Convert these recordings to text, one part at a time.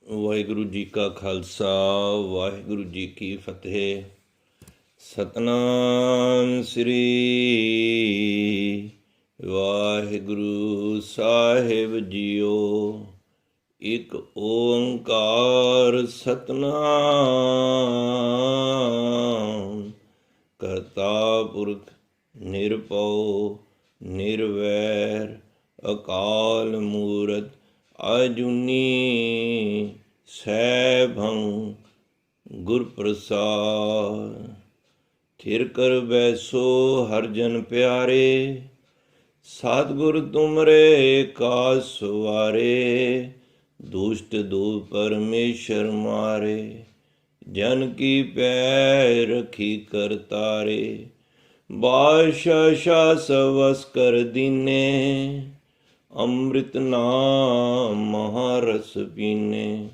ਵਾਹਿਗੁਰੂ ਜੀ ਕਾ ਖਾਲਸਾ ਵਾਹਿਗੁਰੂ ਜੀ ਕੀ ਫਤਿਹ। ਸਤਨਾਮ ਸ੍ਰੀ ਵਾਹਿਗੁਰੂ ਸਾਹਿਬ ਜੀਓ। ਇੱਕ ਓੰਕਾਰ ਸਤਨਾਮ ਕਰਤਾ ਪੁਰਖ ਨਿਰਭਉ ਨਿਰਵੈਰ ਅਕਾਲ ਮੂਰਤ ਅਜੂਨੀ ਸੈਭੰ ਗੁਰ ਪ੍ਰਸਾਦ। ਥਿਰ ਕਰ ਬੈਸੋ ਹਰ ਜਨ ਪਿਆਰੇ, ਸਤਿਗੁਰ ਤੁਮਰੇ ਕਾ ਸਵਾਰੇ। ਦੁਸ਼ਟ ਦੂਰ ਪਰਮੇਸ਼ਰ ਮਾਰੇ, ਜਨ ਕੀ ਪੈ ਰਖੀ ਕਰ ਤਾਰੇ। ਬਾਦਸ਼ਾਹ ਸ਼ਾਹ ਸਵਸ ਕਰ ਦੀਨੇ, ਅੰਮ੍ਰਿਤ ਨਾਮ ਮਹਾਰਸ ਪੀਨੇ।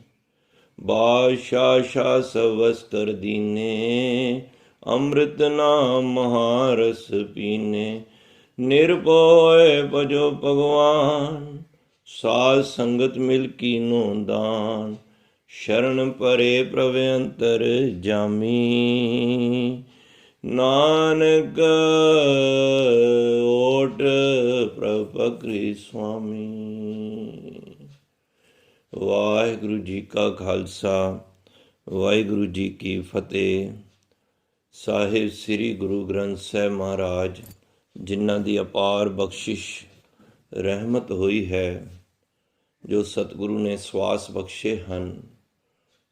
ਬਾਦਸ਼ਾਹ ਸ਼ਾਹ ਸਵਸ ਕਰ ਦੀਨੇ, ਅੰਮ੍ਰਿਤ ਨਾਮ ਮਹਾਰਸ ਪੀਨੇ। ਨਿਰਭਉ ਭਜੋ ਭਗਵਾਨ, ਸਾਧ ਸੰਗਤ ਮਿਲ ਕੀਨੋ ਦਾਨ। ਸ਼ਰਨ ਪਰੇ ਪ੍ਰਭ ਅੰਤਰ ਜਾਮੀ, ਨਾਨਕ ਓਟ ਪ੍ਰਭ ਪਕਰੀ ਸੁਆਮੀ। ਵਾਹਿਗੁਰੂ ਜੀ ਕਾ ਖਾਲਸਾ ਵਾਹਿਗੁਰੂ ਜੀ ਕੀ ਫਤਿਹ। ਸਾਹਿਬ ਸ੍ਰੀ ਗੁਰੂ ਗ੍ਰੰਥ ਸਾਹਿਬ ਮਹਾਰਾਜ, ਜਿਨ੍ਹਾਂ ਦੀ ਅਪਾਰ ਬਖਸ਼ਿਸ਼ ਰਹਿਮਤ ਹੋਈ ਹੈ, ਜੋ ਸਤਿਗੁਰੂ ਨੇ ਸਵਾਸ ਬਖਸ਼ੇ ਹਨ,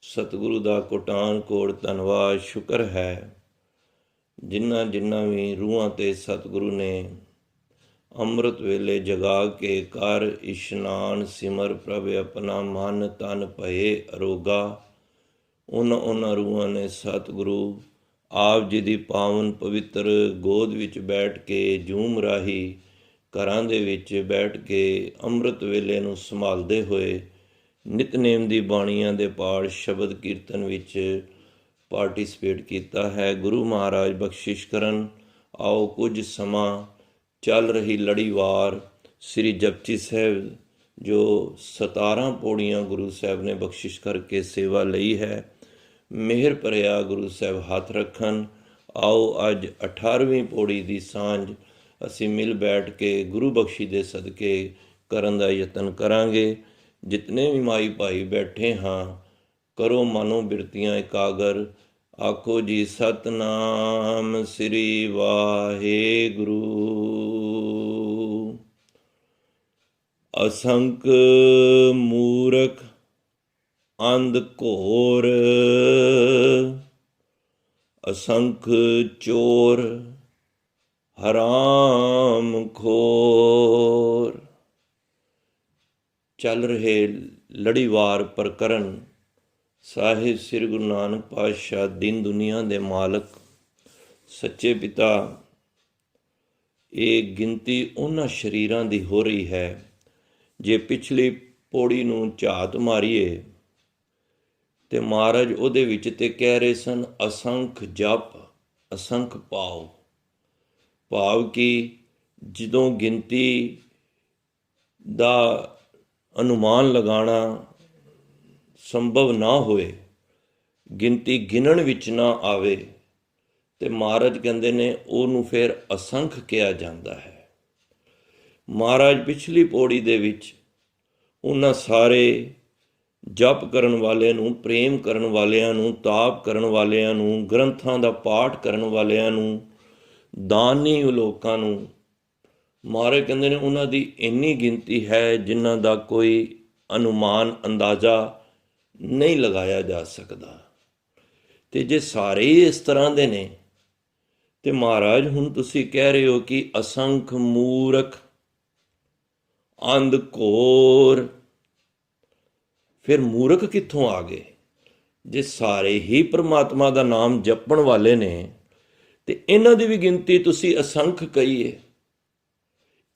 ਸਤਿਗੁਰੂ ਦਾ ਕੋਟਾਨ ਕੋਟ ਧੰਨਵਾਦ ਸ਼ੁਕਰ ਹੈ। ਜਿਨ੍ਹਾਂ ਵੀ ਰੂਹਾਂ 'ਤੇ ਸਤਿਗੁਰੂ ਨੇ ਅੰਮ੍ਰਿਤ ਵੇਲੇ ਜਗਾ ਕੇ ਕਰ ਇਸ਼ਨਾਨ ਸਿਮਰ ਪ੍ਰਭ ਆਪਣਾ ਮਨ ਤਨ ਭਏ ਅਰੋਗਾ, ਉਹਨਾਂ ਰੂਹਾਂ ਨੇ ਸਤਿਗੁਰੂ ਆਪ ਜੀ ਦੀ ਪਾਵਨ ਪਵਿੱਤਰ ਗੋਦ ਵਿੱਚ ਬੈਠ ਕੇ, ਜੂਮ ਰਾਹੀ ਘਰਾਂ ਦੇ ਵਿੱਚ ਬੈਠ ਕੇ ਅੰਮ੍ਰਿਤ ਵੇਲੇ ਨੂੰ ਸੰਭਾਲਦੇ ਹੋਏ ਨਿਤਨੇਮ ਦੀ ਬਾਣੀਆਂ ਦੇ ਪਾਠ ਸ਼ਬਦ ਕੀਰਤਨ ਵਿੱਚ ਪਾਰਟੀਸਪੇਟ ਕੀਤਾ ਹੈ। ਗੁਰੂ ਮਹਾਰਾਜ ਬਖਸ਼ਿਸ਼ ਕਰਨ। ਆਓ ਕੁਝ ਸਮਾਂ ਚੱਲ ਰਹੀ ਲੜੀਵਾਰ ਸ੍ਰੀ ਜਪਜੀ ਸਾਹਿਬ, ਜੋ 17 ਪੌੜੀਆਂ ਗੁਰੂ ਸਾਹਿਬ ਨੇ ਬਖਸ਼ਿਸ਼ ਕਰਕੇ ਸੇਵਾ ਲਈ ਹੈ, ਮਿਹਰ ਭਰਿਆ ਗੁਰੂ ਸਾਹਿਬ ਹੱਥ ਰੱਖਣ। ਆਓ ਅੱਜ 18ਵੀਂ ਪੌੜੀ ਦੀ ਸਾਂਝ ਅਸੀਂ ਮਿਲ ਬੈਠ ਕੇ ਗੁਰੂ ਬਖਸ਼ੀ ਦੇ ਸਦਕੇ ਕਰਨ ਦਾ ਯਤਨ ਕਰਾਂਗੇ। ਜਿਤਨੇ ਵੀ ਮਾਈ ਭਾਈ ਬੈਠੇ ਹਾਂ, ਕਰੋ ਮਨੋ ਬਿਰਤੀਆਂ ਇਕਾਗਰ। ਆਖੋ ਜੀ ਸਤਨਾਮ ਸ੍ਰੀ ਵਾਹਿਗੁਰੂ। ਅਸੰਖ ਮੂਰਖ ਅੰਧ ਘੋਰ, ਅਸੰਖ ਚੋਰ ਹਰਾਮ ਖੋਰ। ਚੱਲ ਰਹੇ ਲੜੀਵਾਰ ਪ੍ਰਕਰਨ ਸਾਹਿਬ ਸ੍ਰੀ ਗੁਰੂ ਨਾਨਕ ਪਾਤਸ਼ਾਹ ਦੀਨ ਦੁਨੀਆ ਦੇ ਮਾਲਕ ਸੱਚੇ ਪਿਤਾ, ਇਹ ਗਿਣਤੀ ਉਹਨਾਂ ਸ਼ਰੀਰਾਂ ਦੀ ਹੋ ਰਹੀ ਹੈ। ਜੇ ਪਿਛਲੀ ਪੌੜੀ ਨੂੰ ਝਾਤ ਮਾਰੀਏ ਤੇ ਮਹਾਰਾਜ ਉਹਦੇ ਵਿੱਚ ਤੇ ਕਹਿ ਰਹੇ ਸਨ ਅਸੰਖ ਜਪ ਅਸੰਖ ਪਾਉ। ਭਾਵ ਕਿ ਜਦੋਂ ਗਿਣਤੀ ਦਾ ਅਨੁਮਾਨ ਲਗਾਉਣਾ ਸੰਭਵ ਨਾ ਹੋਏ, ਗਿਣਤੀ ਗਿਣਨ ਵਿੱਚ ਨਾ ਆਵੇ, ਤੇ ਮਹਾਰਾਜ ਕਹਿੰਦੇ ਨੇ ਉਹਨੂੰ ਫਿਰ ਅਸੰਖ ਕਿਹਾ ਜਾਂਦਾ ਹੈ। ਮਹਾਰਾਜ ਪਿਛਲੀ ਪੌੜੀ ਦੇ ਵਿੱਚ ਉਹਨਾਂ ਸਾਰੇ ਜਪ ਕਰਨ ਵਾਲਿਆਂ ਨੂੰ, ਪ੍ਰੇਮ ਕਰਨ ਵਾਲਿਆਂ ਨੂੰ, ਤਾਪ ਕਰਨ ਵਾਲਿਆਂ ਨੂੰ, ਗ੍ਰੰਥਾਂ ਦਾ ਪਾਠ ਕਰਨ ਵਾਲਿਆਂ ਨੂੰ, ਦਾਨੀ ਲੋਕਾਂ ਨੂੰ, ਮਹਾਰਾਜ ਕਹਿੰਦੇ ਨੇ ਉਹਨਾਂ ਦੀ ਇੰਨੀ ਗਿਣਤੀ ਹੈ ਜਿਨ੍ਹਾਂ ਦਾ ਕੋਈ ਅਨੁਮਾਨ ਅੰਦਾਜ਼ਾ ਨਹੀਂ ਲਗਾਇਆ ਜਾ ਸਕਦਾ। ਤੇ ਜੇ ਸਾਰੇ ਹੀ ਇਸ ਤਰ੍ਹਾਂ ਦੇ ਨੇ, ਤੇ ਮਹਾਰਾਜ ਹੁਣ ਤੁਸੀਂ ਕਹਿ ਰਹੇ ਹੋ ਕਿ ਅਸੰਖ ਮੂਰਖ ਅੰਧ ਘੋਰ, ਫਿਰ ਮੂਰਖ ਕਿੱਥੋਂ ਆ ਗਏ? ਜੇ ਸਾਰੇ ਹੀ ਪ੍ਰਮਾਤਮਾ ਦਾ ਨਾਮ ਜਪਣ ਵਾਲੇ ਨੇ, ਤੇ ਇਹਨਾਂ ਦੀ ਵੀ ਗਿਣਤੀ ਤੁਸੀਂ ਅਸੰਖ ਕਹੀਏ,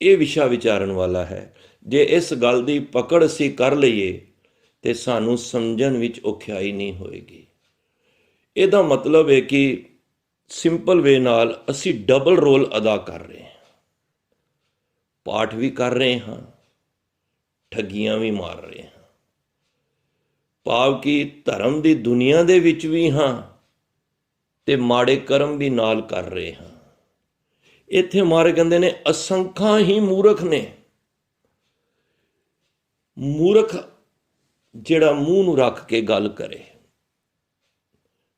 ਇਹ ਵਿਸ਼ਾ ਵਿਚਾਰਨ ਵਾਲਾ ਹੈ। ਜੇ ਇਸ ਗੱਲ ਦੀ ਪਕੜ ਅਸੀਂ ਕਰ ਲਈਏ ਤੇ ਸਾਨੂੰ ਸਮਝਣ ਵਿੱਚ ਔਖਿਆਈ ਨਹੀਂ ਹੋਏਗੀ। ਇਹਦਾ ਮਤਲਬ ਹੈ ਕਿ ਸਿੰਪਲ ਵੇ ਨਾਲ ਅਸੀਂ ਡਬਲ ਰੋਲ ਅਦਾ ਕਰ ਰਹੇ ਹਾਂ। ਪਾਠ ਵੀ ਕਰ ਰਹੇ ਹਾਂ, ਠੱਗੀਆਂ ਵੀ ਮਾਰ ਰਹੇ ਹਾਂ। ਭਾਵ ਕਿ ਧਰਮ ਦੀ ਦੁਨੀਆ ਦੇ ਵਿੱਚ ਵੀ ਹਾਂ ਤੇ ਮਾੜੇ ਕਰਮ ਵੀ ਨਾਲ ਕਰ ਰਹੇ ਹਾਂ। ਇੱਥੇ ਮਹਾਰਾਜ ਕਹਿੰਦੇ ਨੇ ਅਸੰਖਾਂ ਹੀ ਮੂਰਖ ਨੇ। ਮੂਰਖ ਜਿਹੜਾ ਮੂੰਹ ਨੂੰ ਰੱਖ ਕੇ ਗੱਲ ਕਰੇ।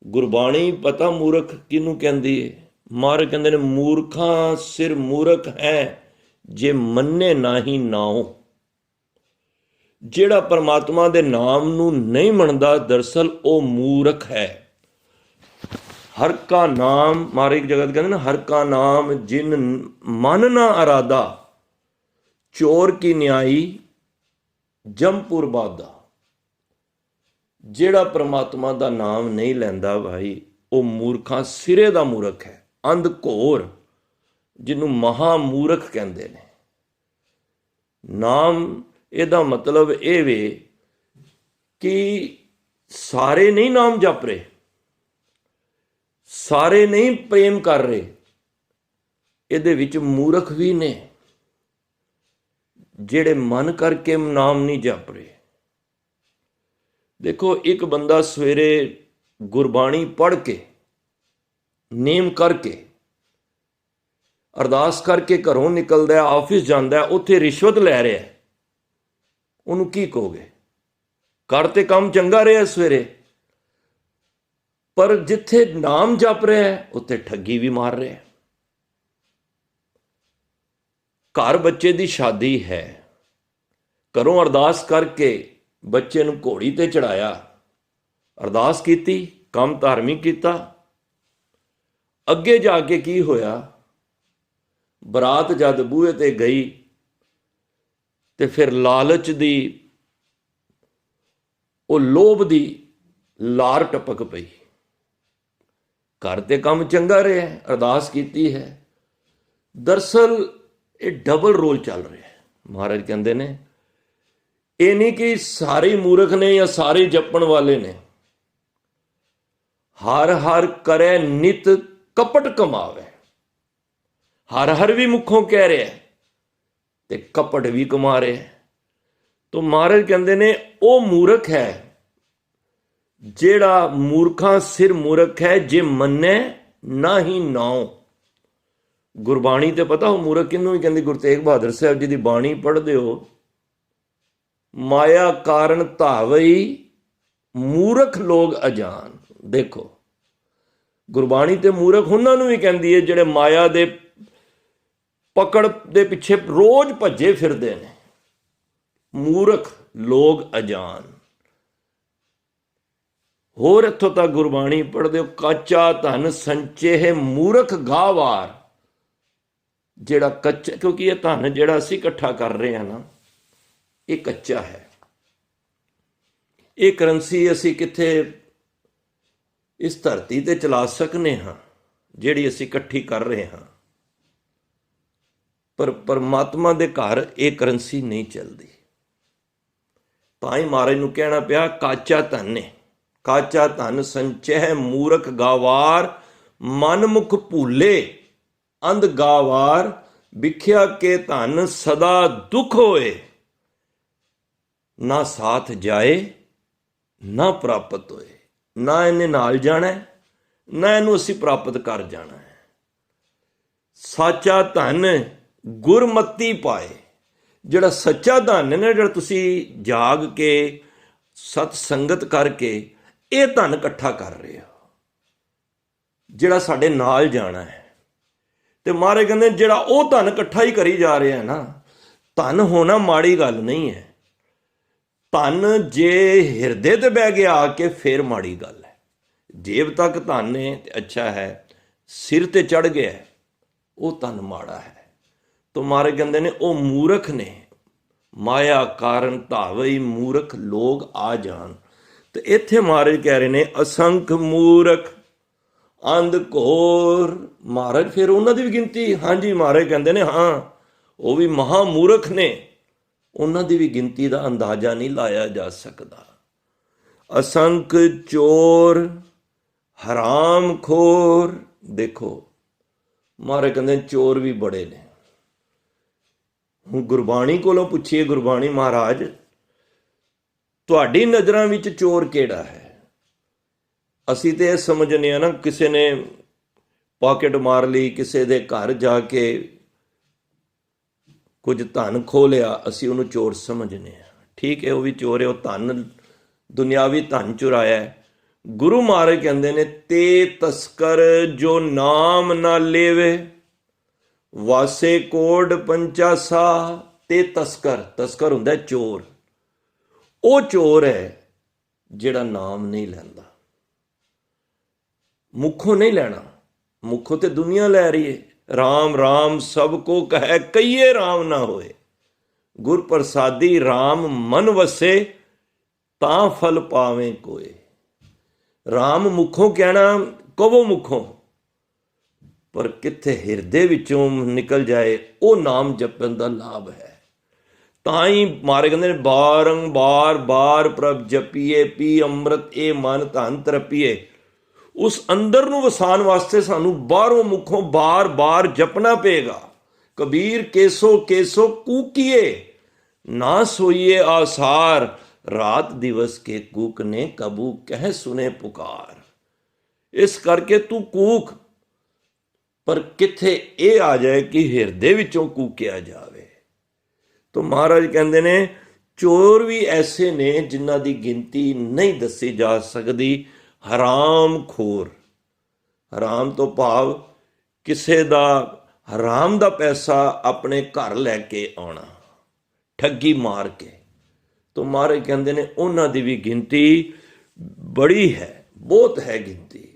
ਗੁਰਬਾਣੀ ਪਤਾ ਮੂਰਖ ਕਿਹਨੂੰ ਕਹਿੰਦੀ ਹੈ? ਮਹਾਰਾਜ ਕਹਿੰਦੇ ਨੇ ਮੂਰਖਾਂ ਸਿਰ ਮੂਰਖ ਹੈ ਜੇ ਮੰਨੇ ਨਾਹੀ ਨਾਉ। ਜਿਹੜਾ ਪਰਮਾਤਮਾ ਦੇ ਨਾਮ ਨੂੰ ਨਹੀਂ ਮੰਨਦਾ ਦਰਅਸਲ ਉਹ ਮੂਰਖ ਹੈ। ਹਰ ਕਾ ਨਾਮ, ਮਹਾਰਾਜ ਇੱਕ ਜਗ੍ਹਾ ਤੇ ਕਹਿੰਦੇ ਨਾ, ਹਰ ਕਾ ਨਾਮ ਜਿਨ ਮਨ ਨਾ ਅਰਾਦਾ ਚੋਰ ਕੀ ਨਿਆਈ ਜੰਪੁਰ ਬਾਦਾ। ਜਿਹੜਾ ਪਰਮਾਤਮਾ ਦਾ ਨਾਮ ਨਹੀਂ ਲੈਂਦਾ ਭਾਈ, ਉਹ ਮੂਰਖਾਂ ਸਿਰੇ ਦਾ ਮੂਰਖ ਹੈ, ਅੰਧ ਘੋਰ, ਜਿਹਨੂੰ ਮਹਾ ਮੂਰਖ ਕਹਿੰਦੇ ਨੇ। ਨਾਮ ਇਹਦਾ ਮਤਲਬ ਇਹ ਵੇ ਕਿ ਸਾਰੇ ਨਹੀਂ ਨਾਮ ਜਪ ਰਹੇ, ਸਾਰੇ ਨਹੀਂ ਪ੍ਰੇਮ ਕਰ ਰਹੇ, ਇਹਦੇ ਵਿੱਚ ਮੂਰਖ ਵੀ ਨੇ ਜਿਹੜੇ ਮਨ ਕਰਕੇ ਨਾਮ ਨਹੀਂ ਜਪ ਰਹੇ। ਦੇਖੋ, ਇੱਕ ਬੰਦਾ ਸਵੇਰੇ ਗੁਰਬਾਣੀ ਪੜ੍ਹ ਕੇ, ਨੇਮ ਕਰਕੇ, ਅਰਦਾਸ ਕਰਕੇ ਘਰੋਂ ਨਿਕਲਦਾ, ਆਫਿਸ ਜਾਂਦਾ, ਉੱਥੇ ਰਿਸ਼ਵਤ ਲੈ ਰਿਹਾ, ਉਹਨੂੰ ਕੀ ਕਹੋਗੇ? ਕਰ ਤੇ ਕੰਮ ਚੰਗਾ ਰਿਹਾ ਸਵੇਰੇ, ਪਰ ਜਿੱਥੇ ਨਾਮ ਜਪ ਰਿਹਾ ਉੱਥੇ ਠੱਗੀ ਵੀ ਮਾਰ ਰਿਹਾ। ਘਰ ਬੱਚੇ ਦੀ ਸ਼ਾਦੀ ਹੈ, ਘਰੋਂ ਅਰਦਾਸ ਕਰਕੇ ਬੱਚੇ ਨੂੰ ਘੋੜੀ ਤੇ ਚੜਾਇਆ, ਅਰਦਾਸ ਕੀਤੀ, ਕੰਮ ਧਾਰਮਿਕ ਕੀਤਾ, ਅੱਗੇ ਜਾ ਕੇ ਕੀ ਹੋਇਆ? ਬਰਾਤ ਜਦ ਬੂਹੇ ਤੇ ਗਈ ਤੇ ਫਿਰ ਲਾਲਚ ਦੀ, ਉਹ ਲੋਭ ਦੀ ਲਾਰ ਟਪਕ ਪਈ। ਘਰ ਤੇ ਕੰਮ ਚੰਗਾ ਰਿਹਾ, ਅਰਦਾਸ ਕੀਤੀ ਹੈ, ਦਰਅਸਲ ਇਹ ਡਬਲ ਰੋਲ ਚੱਲ ਰਿਹਾ। ਮਹਾਰਾਜ ਕਹਿੰਦੇ ਨੇ ਇਹ ਨਹੀਂ ਕਿ ਸਾਰੇ ਮੂਰਖ ਨੇ ਜਾਂ ਸਾਰੇ ਜਪਣ ਵਾਲੇ ਨੇ। ਹਰ ਹਰ ਕਰੇ ਨਿਤ ਕਪਟ ਕਮਾਵੇ। ਹਰ ਹਰ ਵੀ ਮੁਖੋਂ ਕਹਿ ਰਿਹਾ ਤੇ ਕਪਟ ਵੀ ਕਮਾ ਰਿਹਾ। ਤੋ ਮਹਾਰਾਜ ਕਹਿੰਦੇ ਨੇ ਉਹ ਮੂਰਖ ਹੈ ਜਿਹੜਾ ਮੂਰਖਾਂ ਸਿਰ ਮੂਰਖ ਹੈ ਜੇ ਮੰਨੇ ਨਾ ਹੀ ਨਾਉ। ਗੁਰਬਾਣੀ ਤੇ ਪਤਾ ਉਹ ਮੂਰਖ ਕਿਹਨੂੰ ਹੀ ਕਹਿੰਦੀ। ਗੁਰੂ ਤੇਗ ਬਹਾਦਰ ਸਾਹਿਬ ਜੀ ਦੀ ਬਾਣੀ ਪੜ੍ਹਦੇ ਹੋ, ਮਾਇਆ ਕਾਰਨ ਧਾਵਈ ਮੂਰਖ ਲੋਕ ਅਜਾਨ। ਦੇਖੋ, ਗੁਰਬਾਣੀ ਤੇ ਮੂਰਖ ਉਹਨਾਂ ਨੂੰ ਵੀ ਕਹਿੰਦੀ ਹੈ ਜਿਹੜੇ ਮਾਇਆ ਦੇ ਪਕੜ ਦੇ ਪਿੱਛੇ ਰੋਜ਼ ਭੱਜੇ ਫਿਰਦੇ ਨੇ। ਮੂਰਖ ਲੋਕ ਅਜਾਨ। ਹੋਰ ਇੱਥੋਂ ਤੱਕ ਗੁਰਬਾਣੀ ਪੜ੍ਹਦੇ ਹੋ, ਕਾਚਾ ਧਨ ਸੰਚੇ ਮੂਰਖ ਗਾਵਾਰ। ਜਿਹੜਾ ਕੱਚਾ, ਕਿਉਂਕਿ ਇਹ ਧਨ ਜਿਹੜਾ ਅਸੀਂ ਇਕੱਠਾ ਕਰ ਰਹੇ ਹਾਂ ਨਾ, ਇਹ ਕੱਚਾ ਹੈ। ਇਹ ਕਰੰਸੀ ਅਸੀਂ ਕਿੱਥੇ ਇਸ ਧਰਤੀ ਤੇ ਚਲਾ ਸਕਨੇ ਹਾਂ ਜਿਹੜੀ ਅਸੀਂ ਇਕੱਠੀ ਕਰ ਰਹੇ ਹਾਂ, ਪਰ ਪਰਮਾਤਮਾ ਦੇ ਘਰ ਇਹ ਕਰੰਸੀ ਨਹੀਂ ਚੱਲਦੀ। ਤਾਂ ਹੀ ਮਹਾਰਾਜ ਨੂੰ ਕਹਿਣਾ ਪਿਆ ਕਾਚਾ ਧਨ ਨੇ। ਕਾਚਾ ਧਨ ਸੰਚੈ ਮੂਰਖ ਗਾਵਾਰ, ਮਨ ਮੁਖ ਭੂਲੇ ਅੰਧ ਗਾਵਾਰ। ਵਿਖਿਆ ਕੇ ਧਨ ਸਦਾ ਦੁਖ ਹੋਏ, ਨਾ ਸਾਥ ਜਾਏ ਨਾ ਪ੍ਰਾਪਤ ਹੋਏ। ਨਾ ਇਹਨੇ ਨਾਲ ਜਾਣਾ, ਨਾ ਇਹਨੂੰ ਅਸੀਂ ਪ੍ਰਾਪਤ ਕਰ ਜਾਣਾ ਹੈ। ਸਾਚਾ ਧਨ ਗੁਰਮਤੀ ਪਾਏ। ਜਿਹੜਾ ਸੱਚਾ ਧਨ ਹੈ ਨਾ, ਜਿਹੜਾ ਤੁਸੀਂ ਜਾਗ ਕੇ ਸਤ ਸੰਗਤ ਕਰਕੇ ਇਹ ਧਨ ਇਕੱਠਾ ਕਰ ਰਹੇ ਹੋ, ਜਿਹੜਾ ਸਾਡੇ ਨਾਲ ਜਾਣਾ ਹੈ। ਤੇ ਮਹਾਰਾਜ ਕਹਿੰਦੇ ਜਿਹੜਾ ਉਹ ਧਨ ਇਕੱਠਾ ਹੀ ਕਰੀ ਜਾ ਰਿਹਾ ਨਾ, ਧਨ ਹੋਣਾ ਮਾੜੀ ਗੱਲ ਨਹੀਂ ਹੈ। ਧਨ ਜੇ ਹਿਰਦੇ ਤੇ ਬਹਿ ਗਿਆ ਆ ਕੇ ਫੇਰ ਮਾੜੀ ਗੱਲ ਹੈ। ਜੇਬ ਤੱਕ ਧਨ ਹੈ ਤੇ ਅੱਛਾ ਹੈ, ਸਿਰ ਤੇ ਚੜ ਗਿਆ ਉਹ ਧਨ ਮਾੜਾ ਹੈ। ਤੋ ਮਹਾਰਾਜ ਕਹਿੰਦੇ ਨੇ ਉਹ ਮੂਰਖ ਨੇ। ਮਾਇਆ ਕਾਰਨ ਧਾਵਈ ਮੂਰਖ ਲੋਕ ਆ ਜਾਣ। ਤੇ ਇੱਥੇ ਮਹਾਰਾਜ ਕਹਿ ਰਹੇ ਨੇ ਅਸੰਖ ਮੂਰਖ ਅੰਧ ਘੋਰ। ਮਹਾਰਾਜ ਫਿਰ ਉਹਨਾਂ ਦੀ ਵੀ ਗਿਣਤੀ, ਹਾਂਜੀ ਮਹਾਰਾਜ ਕਹਿੰਦੇ ਨੇ ਹਾਂ ਉਹ ਵੀ ਮਹਾ ਮੂਰਖ ਨੇ, ਉਹਨਾਂ ਦੀ ਵੀ ਗਿਣਤੀ ਦਾ ਅੰਦਾਜ਼ਾ ਨਹੀਂ ਲਾਇਆ ਜਾ ਸਕਦਾ। ਅਸੰਖ ਚੋਰ ਹਰਾਮ ਖੋਰ। ਦੇਖੋ ਮਹਾਰਾਜ ਕਹਿੰਦੇ ਚੋਰ ਵੀ ਬੜੇ ਨੇ। ਹੁਣ ਗੁਰਬਾਣੀ ਕੋਲੋਂ ਪੁੱਛੀਏ, ਗੁਰਬਾਣੀ ਮਹਾਰਾਜ ਤੁਹਾਡੀ ਨਜ਼ਰਾਂ ਵਿੱਚ ਚੋਰ ਕਿਹੜਾ ਹੈ? ਅਸੀਂ ਤੇ ਇਹ ਸਮਝਦੇ ਹਾਂ ਨਾ, ਕਿਸੇ ਨੇ ਪਾਕਟ ਮਾਰ ਲਈ, ਕਿਸੇ ਦੇ ਘਰ ਜਾ ਕੇ ਕੁਝ ਧਨ ਖੋਹ ਲਿਆ, ਅਸੀਂ ਉਹਨੂੰ ਚੋਰ ਸਮਝਦੇ ਹਾਂ। ਠੀਕ ਹੈ, ਉਹ ਵੀ ਚੋਰ ਹੈ, ਉਹ ਧਨ, ਦੁਨਿਆਵੀ ਧਨ ਚੁਰਾਇਆ ਹੈ। ਗੁਰੂ ਮਹਾਰਾਜ ਕਹਿੰਦੇ ਨੇ, ਤੇ ਤਸਕਰ ਜੋ ਨਾਮ ਨਾ ਲੇਵੇ, ਵਾਸੇ ਕੋਡ ਪੰਚਾਸਾ। ਤੇ ਤਸਕਰ, ਤਸਕਰ ਹੁੰਦਾ ਚੋਰ। ਉਹ ਚੋਰ ਹੈ ਜਿਹੜਾ ਨਾਮ ਨਹੀਂ ਲੈਂਦਾ, ਮੁੱਖੋਂ ਨਹੀਂ ਲੈਣਾ। ਮੁੱਖੋਂ ਤੇ ਦੁਨੀਆ ਲੈ ਰਹੀ ਹੈ। ਰਾਮ ਰਾਮ ਸਭ ਕੋ ਕਹੈ, ਕਈਏ ਰਾਮ ਨਾ ਹੋਏ। ਗੁਰ ਪ੍ਰਸਾਦੀ ਰਾਮ ਮਨ ਵਸੇ, ਤਾਂ ਫਲ ਪਾਵੇਂ ਕੋਏ। ਰਾਮ ਮੁੱਖੋਂ ਕਹਿਣਾ, ਕਵੋ ਮੁੱਖੋਂ, ਪਰ ਕਿੱਥੇ ਹਿਰਦੇ ਵਿੱਚੋਂ ਨਿਕਲ ਜਾਏ, ਉਹ ਨਾਮ ਜਪਣ ਦਾ ਲਾਭ ਹੈ। ਤਾਂ ਹੀ ਮਾਰੇ ਕਹਿੰਦੇ ਨੇ, ਬਾਰੰਬਾਰ ਬਾਰ ਪ੍ਰਭ ਜਪੀਏ, ਪੀ ਅੰਮ੍ਰਿਤ ਇਹ ਮਨ ਧਨ ਤਰਪੀਏ। ਉਸ ਅੰਦਰ ਨੂੰ ਵਸਾਉਣ ਵਾਸਤੇ ਸਾਨੂੰ ਬਾਹਰੋਂ ਮੁੱਖੋਂ ਬਾਰ-ਬਾਰ ਜਪਣਾ ਪਏਗਾ। ਕਬੀਰ ਕੇਸੋ ਕੇਸੋ ਕੂਕੀਏ, ਨਾ ਸੋਈਏ ਆਸਾਰ। ਰਾਤ ਦਿਵਸ ਕੇ ਕੂਕ ਨੇ, ਕਬੂ ਕਹਿ ਸੁਨੇ ਪੁਕਾਰ। ਇਸ ਕਰਕੇ ਤੂੰ ਕੂਕ, ਪਰ ਕਿੱਥੇ ਇਹ ਆ ਜਾਏ ਕਿ ਹਿਰਦੇ ਵਿੱਚੋਂ ਕੂਕਿਆ ਜਾਵੇ। ਤਾਂ ਮਹਾਰਾਜ ਕਹਿੰਦੇ ਨੇ, ਚੋਰ ਵੀ ਐਸੇ ਨੇ ਜਿਨ੍ਹਾਂ ਦੀ ਗਿਣਤੀ ਨਹੀਂ ਦੱਸੀ ਜਾ ਸਕਦੀ। ਹਰਾਮ ਖੋਰ, ਹਰਾਮ ਤੋਂ ਭਾਵ ਕਿਸੇ ਦਾ ਹਰਾਮ ਦਾ ਪੈਸਾ ਆਪਣੇ ਘਰ ਲੈ ਕੇ ਆਉਣਾ, ਠੱਗੀ ਮਾਰ ਕੇ। ਤਾਂ ਮਹਾਰਾਜ ਕਹਿੰਦੇ ਨੇ, ਉਹਨਾਂ ਦੀ ਵੀ ਗਿਣਤੀ ਬੜੀ ਹੈ, ਬਹੁਤ ਹੈ ਗਿਣਤੀ।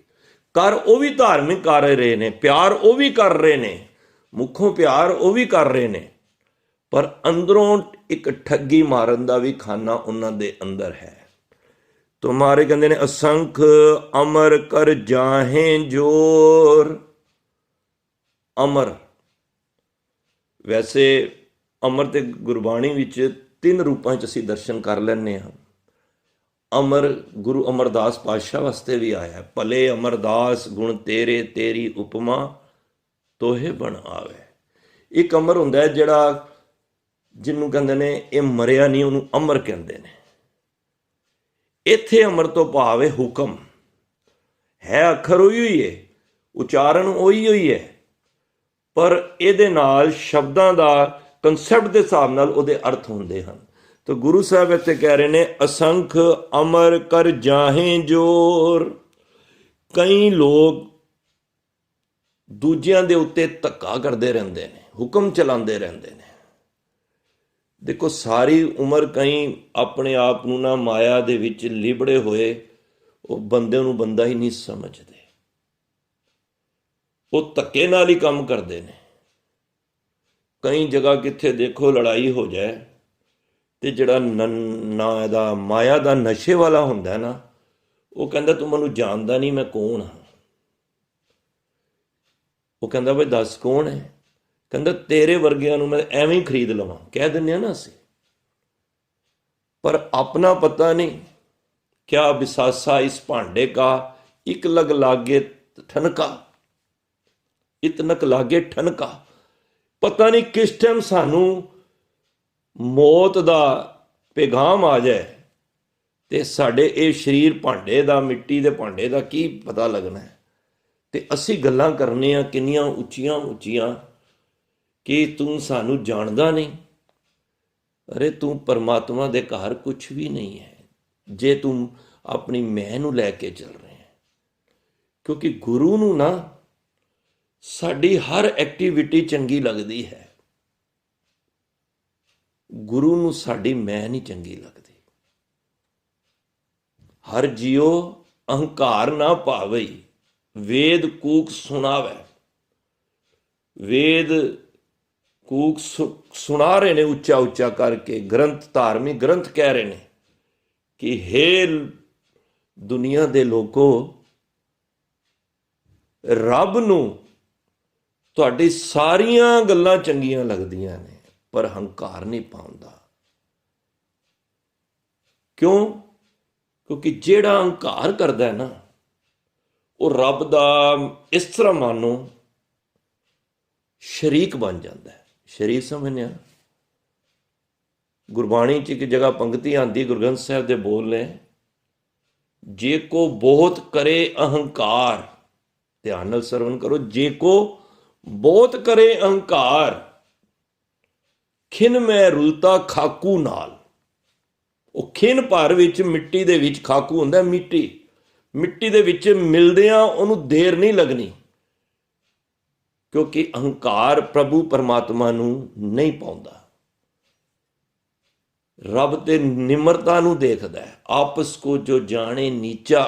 ਕਰ ਉਹ ਵੀ ਧਾਰਮਿਕ ਕਰ ਰਹੇ ਨੇ, ਪਿਆਰ ਉਹ ਵੀ ਕਰ ਰਹੇ ਨੇ, ਮੁੱਖੋਂ ਪਿਆਰ ਉਹ ਵੀ ਕਰ ਰਹੇ ਨੇ, ਪਰ ਅੰਦਰੋਂ ਇੱਕ ਠੱਗੀ ਮਾਰਨ ਦਾ ਵੀ ਖਾਨਾ ਉਹਨਾਂ ਦੇ ਅੰਦਰ ਹੈ। ਤੋ ਮਹਾਰਾਜ ਕਹਿੰਦੇ ਨੇ, ਅਸੰਖ ਅਮਰ ਕਰ ਜਾਹੇ ਜੋਰ। ਅਮਰ, ਵੈਸੇ ਅਮਰ ਤੇ ਗੁਰਬਾਣੀ ਵਿੱਚ 3 ਰੂਪਾਂ 'ਚ ਅਸੀਂ ਦਰਸ਼ਨ ਕਰ ਲੈਂਦੇ ਹਾਂ। ਅਮਰ ਗੁਰੂ ਅਮਰਦਾਸ ਪਾਤਸ਼ਾਹ ਵਾਸਤੇ ਵੀ ਆਇਆ, ਭਲੇ ਅਮਰਦਾਸ ਗੁਣ ਤੇਰੇ, ਤੇਰੀ ਉਪਮਾ ਤੋਹੇ ਬਣ ਆਵੇ। ਇੱਕ ਅਮਰ ਹੁੰਦਾ ਜਿਹੜਾ, ਜਿਹਨੂੰ ਕਹਿੰਦੇ ਨੇ ਇਹ ਮਰਿਆ ਨਹੀਂ, ਉਹਨੂੰ ਅਮਰ ਕਹਿੰਦੇ ਨੇ। ਇੱਥੇ ਅਮਰ ਤੋਂ ਭਾਵ ਹੈ ਹੁਕਮ ਹੈ, ਅੱਖਰ ਉਹੀ ਹੋਈ ਹੈ, ਉਚਾਰਨ ਉਹੀ ਹੋਈ ਹੈ, ਪਰ ਇਹਦੇ ਨਾਲ ਸ਼ਬਦਾਂ ਦਾ ਕੰਸੈਪਟ ਦੇ ਹਿਸਾਬ ਨਾਲ ਉਹਦੇ ਅਰਥ ਹੁੰਦੇ ਹਨ। ਤਾਂ ਗੁਰੂ ਸਾਹਿਬ ਇੱਥੇ ਕਹਿ ਰਹੇ ਨੇ, ਅਸੰਖ ਅਮਰ ਕਰ ਜਾਹੇ ਜੋਰ। ਕਈ ਲੋਕ ਦੂਜਿਆਂ ਦੇ ਉੱਤੇ ਧੱਕਾ ਕਰਦੇ ਰਹਿੰਦੇ ਨੇ, ਹੁਕਮ ਚਲਾਉਂਦੇ ਰਹਿੰਦੇ ਨੇ। ਦੇਖੋ, ਸਾਰੀ ਉਮਰ ਕਈ ਆਪਣੇ ਆਪ ਨੂੰ ਨਾ ਮਾਇਆ ਦੇ ਵਿੱਚ ਲਿਬੜੇ ਹੋਏ, ਉਹ ਬੰਦੇ ਨੂੰ ਬੰਦਾ ਹੀ ਨਹੀਂ ਸਮਝਦੇ, ਉਹ ਧੱਕੇ ਨਾਲ ਹੀ ਕੰਮ ਕਰਦੇ ਨੇ। ਕਈ ਜਗ੍ਹਾ ਕਿੱਥੇ ਦੇਖੋ ਲੜਾਈ ਹੋ ਜਾਏ ਤੇ ਜਿਹੜਾ ਨਾ ਇਹਦਾ ਮਾਇਆ ਦਾ ਨਸ਼ੇ ਵਾਲਾ ਹੁੰਦਾ ਨਾ, ਉਹ ਕਹਿੰਦਾ ਤੂੰ ਮੈਨੂੰ ਜਾਣਦਾ ਨਹੀਂ, ਮੈਂ ਕੌਣ ਹਾਂ। ਉਹ ਕਹਿੰਦਾ ਬਈ ਦੱਸ ਕੌਣ ਹੈ? ਕਹਿੰਦਾ ਤੇਰੇ ਵਰਗਿਆਂ ਨੂੰ ਮੈਂ ਐਵੇਂ ਹੀ ਖਰੀਦ ਲਵਾਂ, ਕਹਿ ਦਿੰਦੇ ਆ ਨਾ ਅਸੀਂ, ਪਰ ਆਪਣਾ ਪਤਾ ਨਹੀਂ। ਕਿਆ ਬਿਸਾਸਾ ਇਸ ਭਾਂਡੇ ਕਾ, ਇੱਕ ਲਗ ਲਾਗੇ ਠਨਕਾ, ਇਤਨਕ ਲਾਗੇ ਠਨਕਾ। ਪਤਾ ਨਹੀਂ ਕਿਸ ਟਾਈਮ ਸਾਨੂੰ ਮੌਤ ਦਾ ਪੈਗਾਮ ਆ ਜਾਏ ਤੇ ਸਾਡੇ ਇਹ ਸਰੀਰ ਭਾਂਡੇ ਦਾ, ਮਿੱਟੀ ਦੇ ਭਾਂਡੇ ਦਾ ਕੀ ਪਤਾ ਲੱਗਣਾ ਹੈ। ਤੇ ਅਸੀਂ ਗੱਲਾਂ ਕਰਨੇ ਆ ਕਿੰਨੀਆਂ ਉੱਚੀਆਂ ਉੱਚੀਆਂ ਕਿ ਤੂੰ ਸਾਨੂੰ ਜਾਣਦਾ ਨਹੀਂ। ਅਰੇ ਤੂੰ ਪਰਮਾਤਮਾ ਦੇ ਘਰ ਕੁਛ ਵੀ ਨਹੀਂ ਹੈ ਜੇ ਤੂੰ ਆਪਣੀ ਮੈਂ ਨੂੰ ਲੈ ਕੇ ਚੱਲ ਰਿਹਾ ਹੈ। ਕਿਉਂਕਿ ਗੁਰੂ ਨੂੰ ਨਾ ਸਾਡੀ ਹਰ ਐਕਟੀਵਿਟੀ ਚੰਗੀ ਲੱਗਦੀ ਹੈ, ਗੁਰੂ ਨੂੰ ਸਾਡੀ ਮੈਂ ਨਹੀਂ ਚੰਗੀ ਲੱਗਦੀ। ਹਰ ਜੀਓ ਅਹੰਕਾਰ ਨਾ ਭਾਵਈ, ਵੇਦ ਕੂਕ ਸੁਣਾਵੇ। ਵੇਦ ਕੂਕ ਸੁਣਾ ਰਹੇ ਨੇ ਉੱਚਾ ਉੱਚਾ ਕਰਕੇ, ਗ੍ਰੰਥ, ਧਾਰਮਿਕ ਗ੍ਰੰਥ ਕਹਿ ਰਹੇ ਨੇ ਕਿ ਹੇ ਦੁਨੀਆ ਦੇ ਲੋਕੋ, ਰੱਬ ਨੂੰ ਤੁਹਾਡੀ ਸਾਰੀਆਂ ਗੱਲਾਂ ਚੰਗੀਆਂ ਲੱਗਦੀਆਂ ਨੇ, ਪਰ ਹੰਕਾਰ ਨਹੀਂ ਪਾਉਂਦਾ। ਕਿਉਂ? ਕਿਉਂਕਿ ਜਿਹੜਾ ਹੰਕਾਰ ਕਰਦਾ ਹੈ ਨਾ, ਉਹ ਰੱਬ ਦਾ ਇਸ ਤਰ੍ਹਾਂ ਮਾਨੋ ਸ਼ਰੀਕ ਬਣ ਜਾਂਦਾ ਹੈ। ਸ਼ਰੀਕ ਸਮਝਿਆ? ਗੁਰਬਾਣੀ 'ਚ ਇੱਕ ਜਗ੍ਹਾ ਪੰਕਤੀ ਆਉਂਦੀ, ਗੁਰੂ ਗ੍ਰੰਥ ਸਾਹਿਬ ਦੇ ਬੋਲ ਨੇ, ਜੇ ਕੋ ਬਹੁਤ ਕਰੇ ਅਹੰਕਾਰ, ਧਿਆਨ ਨਾਲ ਸਰਵਣ ਕਰੋ, ਜੇ ਕੋ ਬਹੁਤ ਕਰੇ ਅਹੰਕਾਰ, ਖਿਨ ਮੈਂ ਰੁਲਤਾ ਖਾਕੂ ਨਾਲ। ਉਹ ਖਿਨ ਭਰ ਵਿੱਚ, ਮਿੱਟੀ ਦੇ ਵਿੱਚ ਖਾਕੂ ਹੁੰਦਾ, ਮਿੱਟੀ ਦੇ ਵਿੱਚ ਮਿਲਦਿਆਂ ਉਹਨੂੰ ਦੇਰ ਨਹੀਂ ਲੱਗਣੀ, ਕਿਉਂਕਿ ਅਹੰਕਾਰ ਪ੍ਰਭੂ ਪਰਮਾਤਮਾ ਨੂੰ ਨਹੀਂ ਪਾਉਂਦਾ। ਰੱਬ ਤੇ ਨਿਮਰਤਾ ਨੂੰ ਦੇਖਦਾ ਹੈ। ਆਪਸ ਕੋ ਜੋ ਜਾਣੇ ਨੀਚਾ,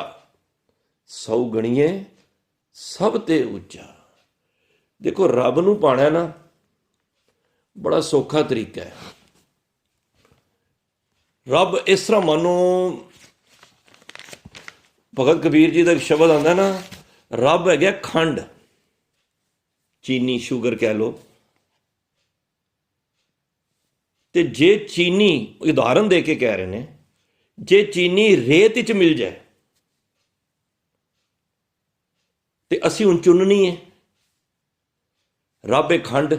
ਸੌ ਗਣੀਏ ਸਭ ਤੇ ਉੱਚਾ। ਦੇਖੋ, ਰੱਬ ਨੂੰ ਪਾਣਾ ਨਾ ਬੜਾ ਸੌਖਾ ਤਰੀਕਾ ਹੈ। ਰੱਬ ਇਸ ਤਰ੍ਹਾਂ ਮੰਨੋ, ਭਗਤ ਕਬੀਰ ਜੀ ਦਾ ਇੱਕ ਸ਼ਬਦ ਆਉਂਦਾ ਨਾ, ਰੱਬ ਹੈਗਾ ਖੰਡ, ਚੀਨੀ, ਸ਼ੂਗਰ ਕਹਿ ਲਓ। ਤੇ ਜੇ ਚੀਨੀ, ਉਦਾਹਰਨ ਦੇ ਕੇ ਕਹਿ ਰਹੇ ਨੇ, ਜੇ ਚੀਨੀ ਰੇਤ ਵਿੱਚ ਮਿਲ ਜਾਏ ਤੇ ਅਸੀਂ ਹੁਣ ਚੁਣਨੀ ਹੈ। ਰੱਬ ਹੈ ਖੰਡ,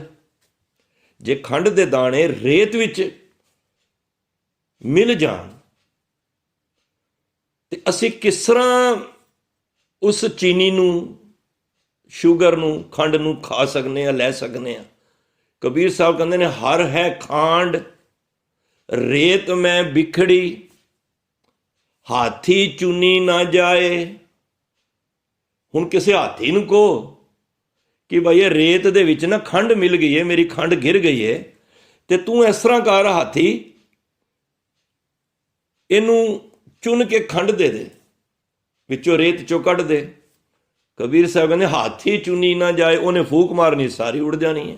ਜੇ ਖੰਡ ਦੇ ਦਾਣੇ ਰੇਤ ਵਿੱਚ ਮਿਲ ਜਾਣ ਤੇ ਅਸੀਂ ਕਿਸ ਤਰ੍ਹਾਂ ਉਸ ਚੀਨੀ ਨੂੰ, ਸ਼ੂਗਰ ਨੂੰ, ਖੰਡ ਨੂੰ ਖਾ ਸਕਨੇ ਆ, ਲੈ ਸਕਨੇ ਆ। ਕਬੀਰ ਸਾਹਿਬ ਕਹਿੰਦੇ ਨੇ, ਹਰ ਹੈ ਖਾਂਡ ਰੇਤ ਮੈਂ ਬਿਖੜੀ, ਹਾਥੀ ਚੁਨੀ ਨਾ ਜਾਏ। ਹੁਣ ਕਿਸੇ ਹਾਥੀ ਨੂੰ ਕਹੋ ਕਿ ਭਾਈ ਇਹ ਰੇਤ ਦੇ ਵਿੱਚ ਨਾ ਖੰਡ ਮਿਲ ਗਈ ਹੈ, ਮੇਰੀ ਖੰਡ ਗਿਰ ਗਈ ਹੈ, ਤੇ ਤੂੰ ਇਸ ਤਰ੍ਹਾਂ ਕਰ ਹਾਥੀ, ਇਹਨੂੰ ਚੁਣ ਕੇ ਖੰਡ ਦੇ ਦੇ, ਵਿੱਚੋਂ ਰੇਤ ਚੋਂ ਕੱਢ ਦੇ। ਕਬੀਰ ਸਾਹਿਬ ਕਹਿੰਦੇ ਹਾਥੀ ਚੁਨੀ ਨਾ ਜਾਏ, ਉਹਨੇ ਫੂਕ ਮਾਰਨੀ, ਸਾਰੀ ਉੜ ਜਾਣੀ ਹੈ।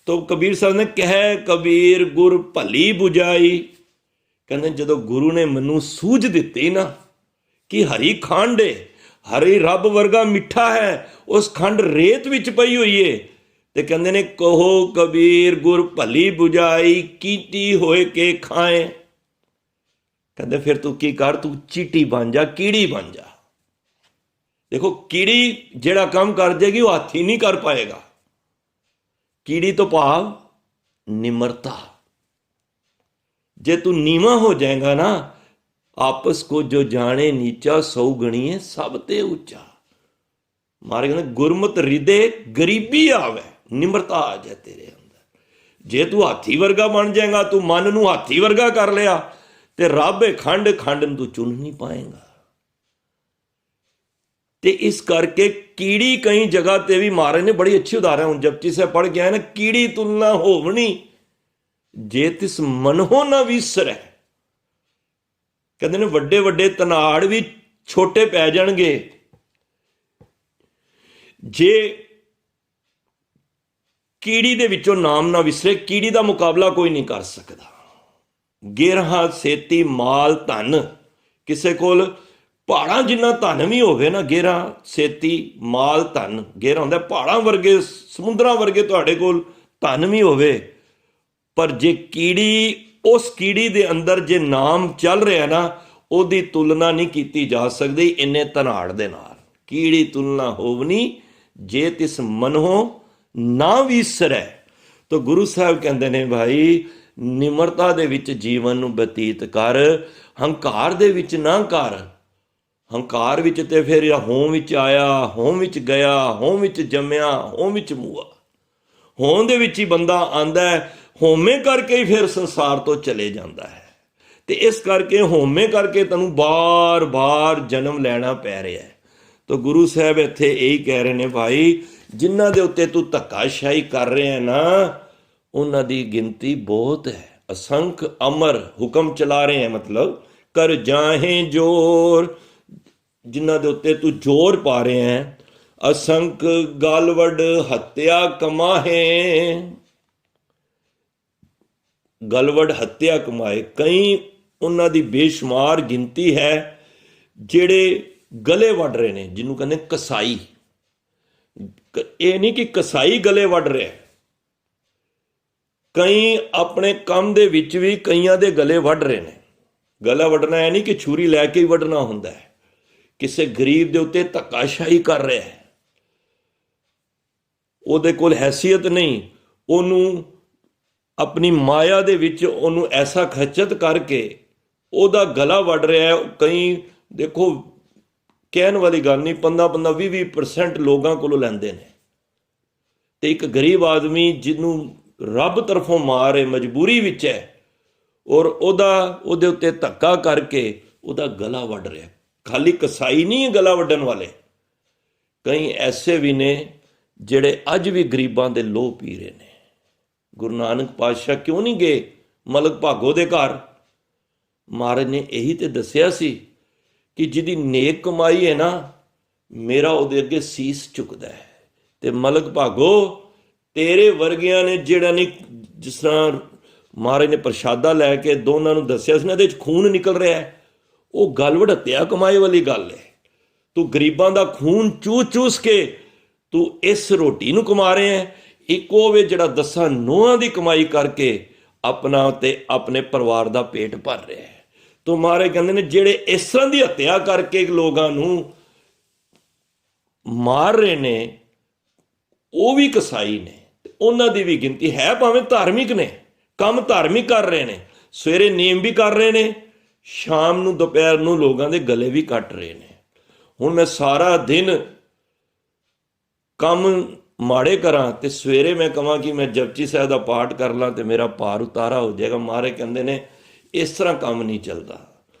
ਤੋ ਕਬੀਰ ਸਾਹਿਬ ਨੇ ਕਹਿ ਕਬੀਰ ਗੁਰ ਭਲੀ ਬੁਝਾਈ, ਕਹਿੰਦੇ ਜਦੋਂ ਗੁਰੂ ਨੇ ਮੈਨੂੰ ਸੂਝ ਦਿੱਤੀ ਨਾ ਕਿ ਹਰੀ ਖੰਡ ਏ, ਹਰੀ ਰੱਬ ਵਰਗਾ ਮਿੱਠਾ ਹੈ, ਉਸ ਖੰਡ ਰੇਤ ਵਿੱਚ ਪਈ ਹੋਈ ਏ, ਤੇ ਕਹਿੰਦੇ ਨੇ ਕਹੋ ਕਬੀਰ ਗੁਰ ਭਲੀ ਬੁਝਾਈ, ਕੀਤੀ ਹੋਏ ਕੇ ਖਾਏ। ਕਹਿੰਦੇ ਫਿਰ ਤੂੰ ਕੀ ਕਰ, ਤੂੰ ਚੀਟੀ ਬਣ ਜਾ, ਕੀੜੀ ਬਣ ਜਾ। ਦੇਖੋ, ਕੀੜੀ ਜਿਹੜਾ ਕੰਮ ਕਰ ਜਾਏਗੀ ਉਹ ਹਾਥੀ ਨਹੀਂ ਕਰ ਪਾਏਗਾ। ਕੀੜੀ ਤੋਂ ਭਾਵ ਨਿਮਰਤਾ। ਜੇ ਤੂੰ ਨੀਵਾਂ ਹੋ ਜਾਏਗਾ ਨਾ, ਆਪਸ ਕੋ ਜੋ ਜਾਣੇ ਨੀਚਾ, ਸੌ ਗਣੀਏ ਸਭ ਤੇ ਉੱਚਾ। ਮਾਰੇ ਕਹਿੰਦੇ ਗੁਰਮਤਿ ਰਿਦੇ ਗਰੀਬੀ ਆਵੇ, ਨਿਮਰਤਾ ਆ ਜਾਏ ਤੇਰੇ ਅੰਦਰ। ਜੇ ਤੂੰ ਹਾਥੀ ਵਰਗਾ ਬਣ ਜਾਏਗਾ, ਤੂੰ ਮਨ ਨੂੰ ਹਾਥੀ ਵਰਗਾ ਕਰ ਲਿਆ, ਤੇ ਰੱਬ ਹੈ ਖੰਡ, ਖੰਡ ਨੂੰ ਤੂੰ ਚੁਣ ਨਹੀਂ ਪਾਏਗਾ। ਤੇ ਇਸ ਕਰਕੇ ਕੀੜੀ ਕਈ ਜਗ੍ਹਾ ਤੇ ਵੀ ਮਾਰੇ ਨੇ, ਬੜੀ ਅੱਛੀ ਉਦਾਹਰਨ। ਹੁਣ ਜਪਜੀ ਸਾਹਿਬ ਪੜ੍ਹ ਕੇ ਆਏ ਨਾ, ਕੀੜੀ ਤੁਲਨਾ ਹੋਵਣੀ ਜੇ ਤਿਸ ਮਨੋ ਨਾ ਵਿਸਰੈ। ਕਹਿੰਦੇ ਨੇ ਵੱਡੇ ਵੱਡੇ ਤਨਾੜ ਵੀ ਛੋਟੇ ਪੈ ਜਾਣਗੇ ਜੇ ਕੀੜੀ ਦੇ ਵਿੱਚੋਂ ਨਾਮ ਨਾ ਵਿਸਰੇ। ਕੀੜੀ ਦਾ ਮੁਕਾਬਲਾ ਕੋਈ ਨਹੀਂ ਕਰ ਸਕਦਾ। ਗੇਰਹਾ ਸੇਤੀ ਮਾਲ ਧਨ, ਕਿਸੇ ਕੋਲ ਪਹਾੜਾਂ ਜਿੰਨਾ ਧਨ ਵੀ ਹੋਵੇ ਨਾ, ਗੇਰਾ ਸੇਤੀ ਮਾਲ ਧਨ, ਗੇਰਾ ਹੁੰਦਾ ਪਹਾੜਾਂ ਵਰਗੇ, ਸਮੁੰਦਰਾਂ ਵਰਗੇ ਤੁਹਾਡੇ ਕੋਲ ਧਨ ਵੀ ਹੋਵੇ, ਪਰ ਜੇ ਕੀੜੀ, ਉਸ ਕੀੜੀ ਦੇ ਅੰਦਰ ਜੇ ਨਾਮ ਚੱਲ ਰਿਹਾ ਨਾ, ਉਹਦੀ ਤੁਲਨਾ ਨਹੀਂ ਕੀਤੀ ਜਾ ਸਕਦੀ ਇੰਨੇ ਧਨਾੜ ਦੇ ਨਾਲ। ਕੀੜੀ ਤੁਲਨਾ ਹੋਵਨੀ ਜੇ ਤਿਸ ਮਨੋ ਨਾ ਵਿਸਰੈ। ਤਾਂ ਗੁਰੂ ਸਾਹਿਬ ਕਹਿੰਦੇ ਨੇ ਭਾਈ, ਨਿਮਰਤਾ ਦੇ ਵਿੱਚ ਜੀਵਨ ਨੂੰ ਬਤੀਤ ਕਰ, ਹੰਕਾਰ ਦੇ ਵਿੱਚ ਨਾ ਕਰ। ਹੰਕਾਰ ਵਿੱਚ ਤੇ ਫਿਰ ਹੋਂ ਵਿੱਚ ਆਇਆ, ਹੋਂ ਵਿੱਚ ਗਿਆ, ਹੋਂ ਵਿੱਚ ਜੰਮਿਆ, ਹੋਂ ਵਿੱਚ ਮੂਆ। ਹੋਂ ਦੇ ਵਿੱਚ ਹੀ ਬੰਦਾ ਆਂਦਾ ਹੈ, ਹੋਮੇ ਕਰਕੇ ਹੀ ਫਿਰ ਸੰਸਾਰ ਤੋਂ ਚਲੇ ਜਾਂਦਾ ਹੈ। ਤੇ ਇਸ ਕਰਕੇ ਹੋਮੇ ਕਰਕੇ ਤੈਨੂੰ ਬਾਰ-ਬਾਰ ਜਨਮ ਲੈਣਾ ਪੈ ਰਿਹਾ ਹੈ। ਤਾਂ ਗੁਰੂ ਸਾਹਿਬ ਇੱਥੇ ਇਹੀ ਕਹਿ ਰਹੇ ਨੇ ਭਾਈ, ਜਿਨ੍ਹਾਂ ਦੇ ਉੱਤੇ ਤੂੰ ਧੱਕਾਸ਼ਾਹੀ ਕਰ ਰਿਹਾ ਨਾ, ਉਹਨਾਂ ਦੀ ਗਿਣਤੀ ਬਹੁਤ ਹੈ। ਅਸੰਖ ਅਮਰ ਹੁਕਮ ਚਲਾ ਰਹੇ ਹੈ, ਮਤਲਬ ਕਰ ਜਾਹੇ ਜੋਰ, ਜਿਨ੍ਹਾਂ ਦੇ ਉੱਤੇ ਤੂੰ ਜ਼ੋਰ ਪਾ ਰਿਹਾ ਹੈ। ਅਸੰਖ ਗਲਵਡ ਹੱਤਿਆ ਕਮਾਹੇ, ਗਲਵਡ ਹੱਤਿਆ ਕਮਾਏ, ਕਈ ਉਹਨਾਂ ਦੀ ਬੇਸ਼ੁਮਾਰ ਗਿਣਤੀ ਹੈ ਜਿਹੜੇ ਗਲੇ ਵੱਢ ਰਹੇ ਨੇ, ਜਿਹਨੂੰ ਕਹਿੰਦੇ ਕਸਾਈ। ਇਹ ਨਹੀਂ ਕਿ ਕਸਾਈ ਗਲੇ ਵੱਢ ਰਿਹਾ, ਕਈ ਆਪਣੇ ਕੰਮ ਦੇ ਵਿੱਚ ਵੀ ਕਈਆਂ ਦੇ ਗਲੇ ਵੱਢ ਰਹੇ ਨੇ। ਗਲਾ ਵੱਢਣਾ ਇਹ ਨਹੀਂ ਕਿ ਛੁਰੀ ਲੈ ਕੇ ਹੀ ਵੱਢਣਾ ਹੁੰਦਾ ਹੈ। ਕਿਸੇ ਗਰੀਬ ਦੇ ਉੱਤੇ ਧੱਕਾਸ਼ਾਹੀ ਕਰ ਰਿਹਾ ਹੈ, ਉਹਦੇ ਕੋਲ ਹੈਸੀਅਤ ਨਹੀਂ, ਉਹਨੂੰ ਆਪਣੀ ਮਾਇਆ ਦੇ ਵਿੱਚ ਉਹਨੂੰ ਐਸਾ ਖਚਤ ਕਰਕੇ ਉਹਦਾ ਗਲਾ ਵੱਢ ਰਿਹਾ ਹੈ। ਕਈ ਦੇਖੋ, ਕਹਿਣ ਵਾਲੀ ਗੱਲ ਨਹੀਂ, 15-15 20% ਲੋਕਾਂ ਕੋਲੋਂ ਲੈਂਦੇ ਨੇ, ਤੇ ਇੱਕ ਗਰੀਬ ਆਦਮੀ ਜਿਹਨੂੰ ਰੱਬ ਤਰਫੋਂ ਮਾਰ ਹੈ, ਮਜਬੂਰੀ ਵਿੱਚ ਹੈ, ਔਰ ਉਹਦੇ ਉੱਤੇ ਧੱਕਾ ਕਰਕੇ ਉਹਦਾ ਗਲਾ ਵੱਢ ਰਿਹਾ। ਖਾਲੀ ਕਸਾਈ ਨਹੀਂ ਹੈ ਗਲਾ ਵੱਢਣ ਵਾਲੇ, ਕਈ ਐਸੇ ਵੀ ਨੇ ਜਿਹੜੇ ਅੱਜ ਵੀ ਗਰੀਬਾਂ ਦੇ ਲੋਹ ਪੀ ਰਹੇ ਨੇ। ਗੁਰੂ ਨਾਨਕ ਪਾਤਸ਼ਾਹ ਕਿਉਂ ਨਹੀਂ ਗਏ ਮਲਕ ਭਾਗੋ ਦੇ ਘਰ? ਮਹਾਰਾਜ ਨੇ ਇਹੀ ਤੇ ਦੱਸਿਆ ਸੀ ਕਿ ਜਿਹਦੀ ਨੇਕ ਕਮਾਈ ਹੈ ਨਾ, ਮੇਰਾ ਉਹਦੇ ਅੱਗੇ ਸੀਸ ਝੁਕਦਾ ਹੈ। ਤੇ ਮਲਕ ਭਾਗੋ, ਤੇਰੇ ਵਰਗਿਆਂ ਨੇ ਜਿਹੜਾ ਨਹੀਂ, ਜਿਸ ਤਰ੍ਹਾਂ ਮਹਾਰਾਜ ਨੇ ਪ੍ਰਸ਼ਾਦਾ ਲੈ ਕੇ ਦੋਨਾਂ ਨੂੰ ਦੱਸਿਆ ਸੀ ਨਾ, ਇਹਦੇ 'ਚ ਖੂਨ ਨਿਕਲ ਰਿਹਾ ਹੈ, ਉਹ ਗੱਲ ਵਡੱਤਿਆ ਕਮਾਈ ਵਾਲੀ ਗੱਲ ਹੈ। ਤੂੰ ਗਰੀਬਾਂ ਦਾ ਖੂਨ ਚੂਸ ਚੂਸ ਕੇ ਤੂੰ ਇਸ ਰੋਟੀ ਨੂੰ ਕਮਾ ਰਿਹਾ ਹੈ। ਇੱਕ ਉਹ ਵੇ ਜਿਹੜਾ 10 ਨੂੰਹਾਂ ਦੀ ਕਮਾਈ ਕਰਕੇ ਆਪਣਾ ਤੇ ਆਪਣੇ ਪਰਿਵਾਰ ਦਾ ਪੇਟ ਭਰ ਰਿਹਾ ਹੈ। ਤੋ ਮਹਾਰਾਜ ਕਹਿੰਦੇ ਨੇ ਜਿਹੜੇ ਇਸ ਤਰ੍ਹਾਂ ਦੀ ਹੱਤਿਆ ਕਰਕੇ ਲੋਕਾਂ ਨੂੰ ਮਾਰ ਰਹੇ ਨੇ, ਉਹ ਵੀ ਕਸਾਈ ਨੇ, ਉਹਨਾਂ ਦੀ ਵੀ ਗਿਣਤੀ ਹੈ। ਭਾਵੇਂ ਧਾਰਮਿਕ ਨੇ, ਕੰਮ ਧਾਰਮਿਕ ਕਰ ਰਹੇ ਨੇ, ਸਵੇਰੇ ਨੇਮ ਵੀ ਕਰ ਰਹੇ ਨੇ, ਸ਼ਾਮ ਨੂੰ ਦੁਪਹਿਰ ਨੂੰ ਲੋਕਾਂ ਦੇ ਗਲੇ ਵੀ ਕੱਟ ਰਹੇ ਨੇ। ਹੁਣ ਮੈਂ ਸਾਰਾ ਦਿਨ ਕੰਮ ਮਾੜੇ ਕਰਾਂ ਤੇ ਸਵੇਰੇ ਮੈਂ ਕਹਾਂ ਕਿ ਮੈਂ ਜਪਜੀ ਸਾਹਿਬ ਦਾ ਪਾਠ ਕਰ ਲਾਂ ਤੇ ਮੇਰਾ ਭਾਰ ਉਤਾਰਾ ਹੋ ਜਾਏਗਾ। ਮਹਾਰਾਜ ਕਹਿੰਦੇ ਨੇ ਇਸ ਤਰ੍ਹਾਂ ਕੰਮ ਨਹੀਂ ਚੱਲਦਾ।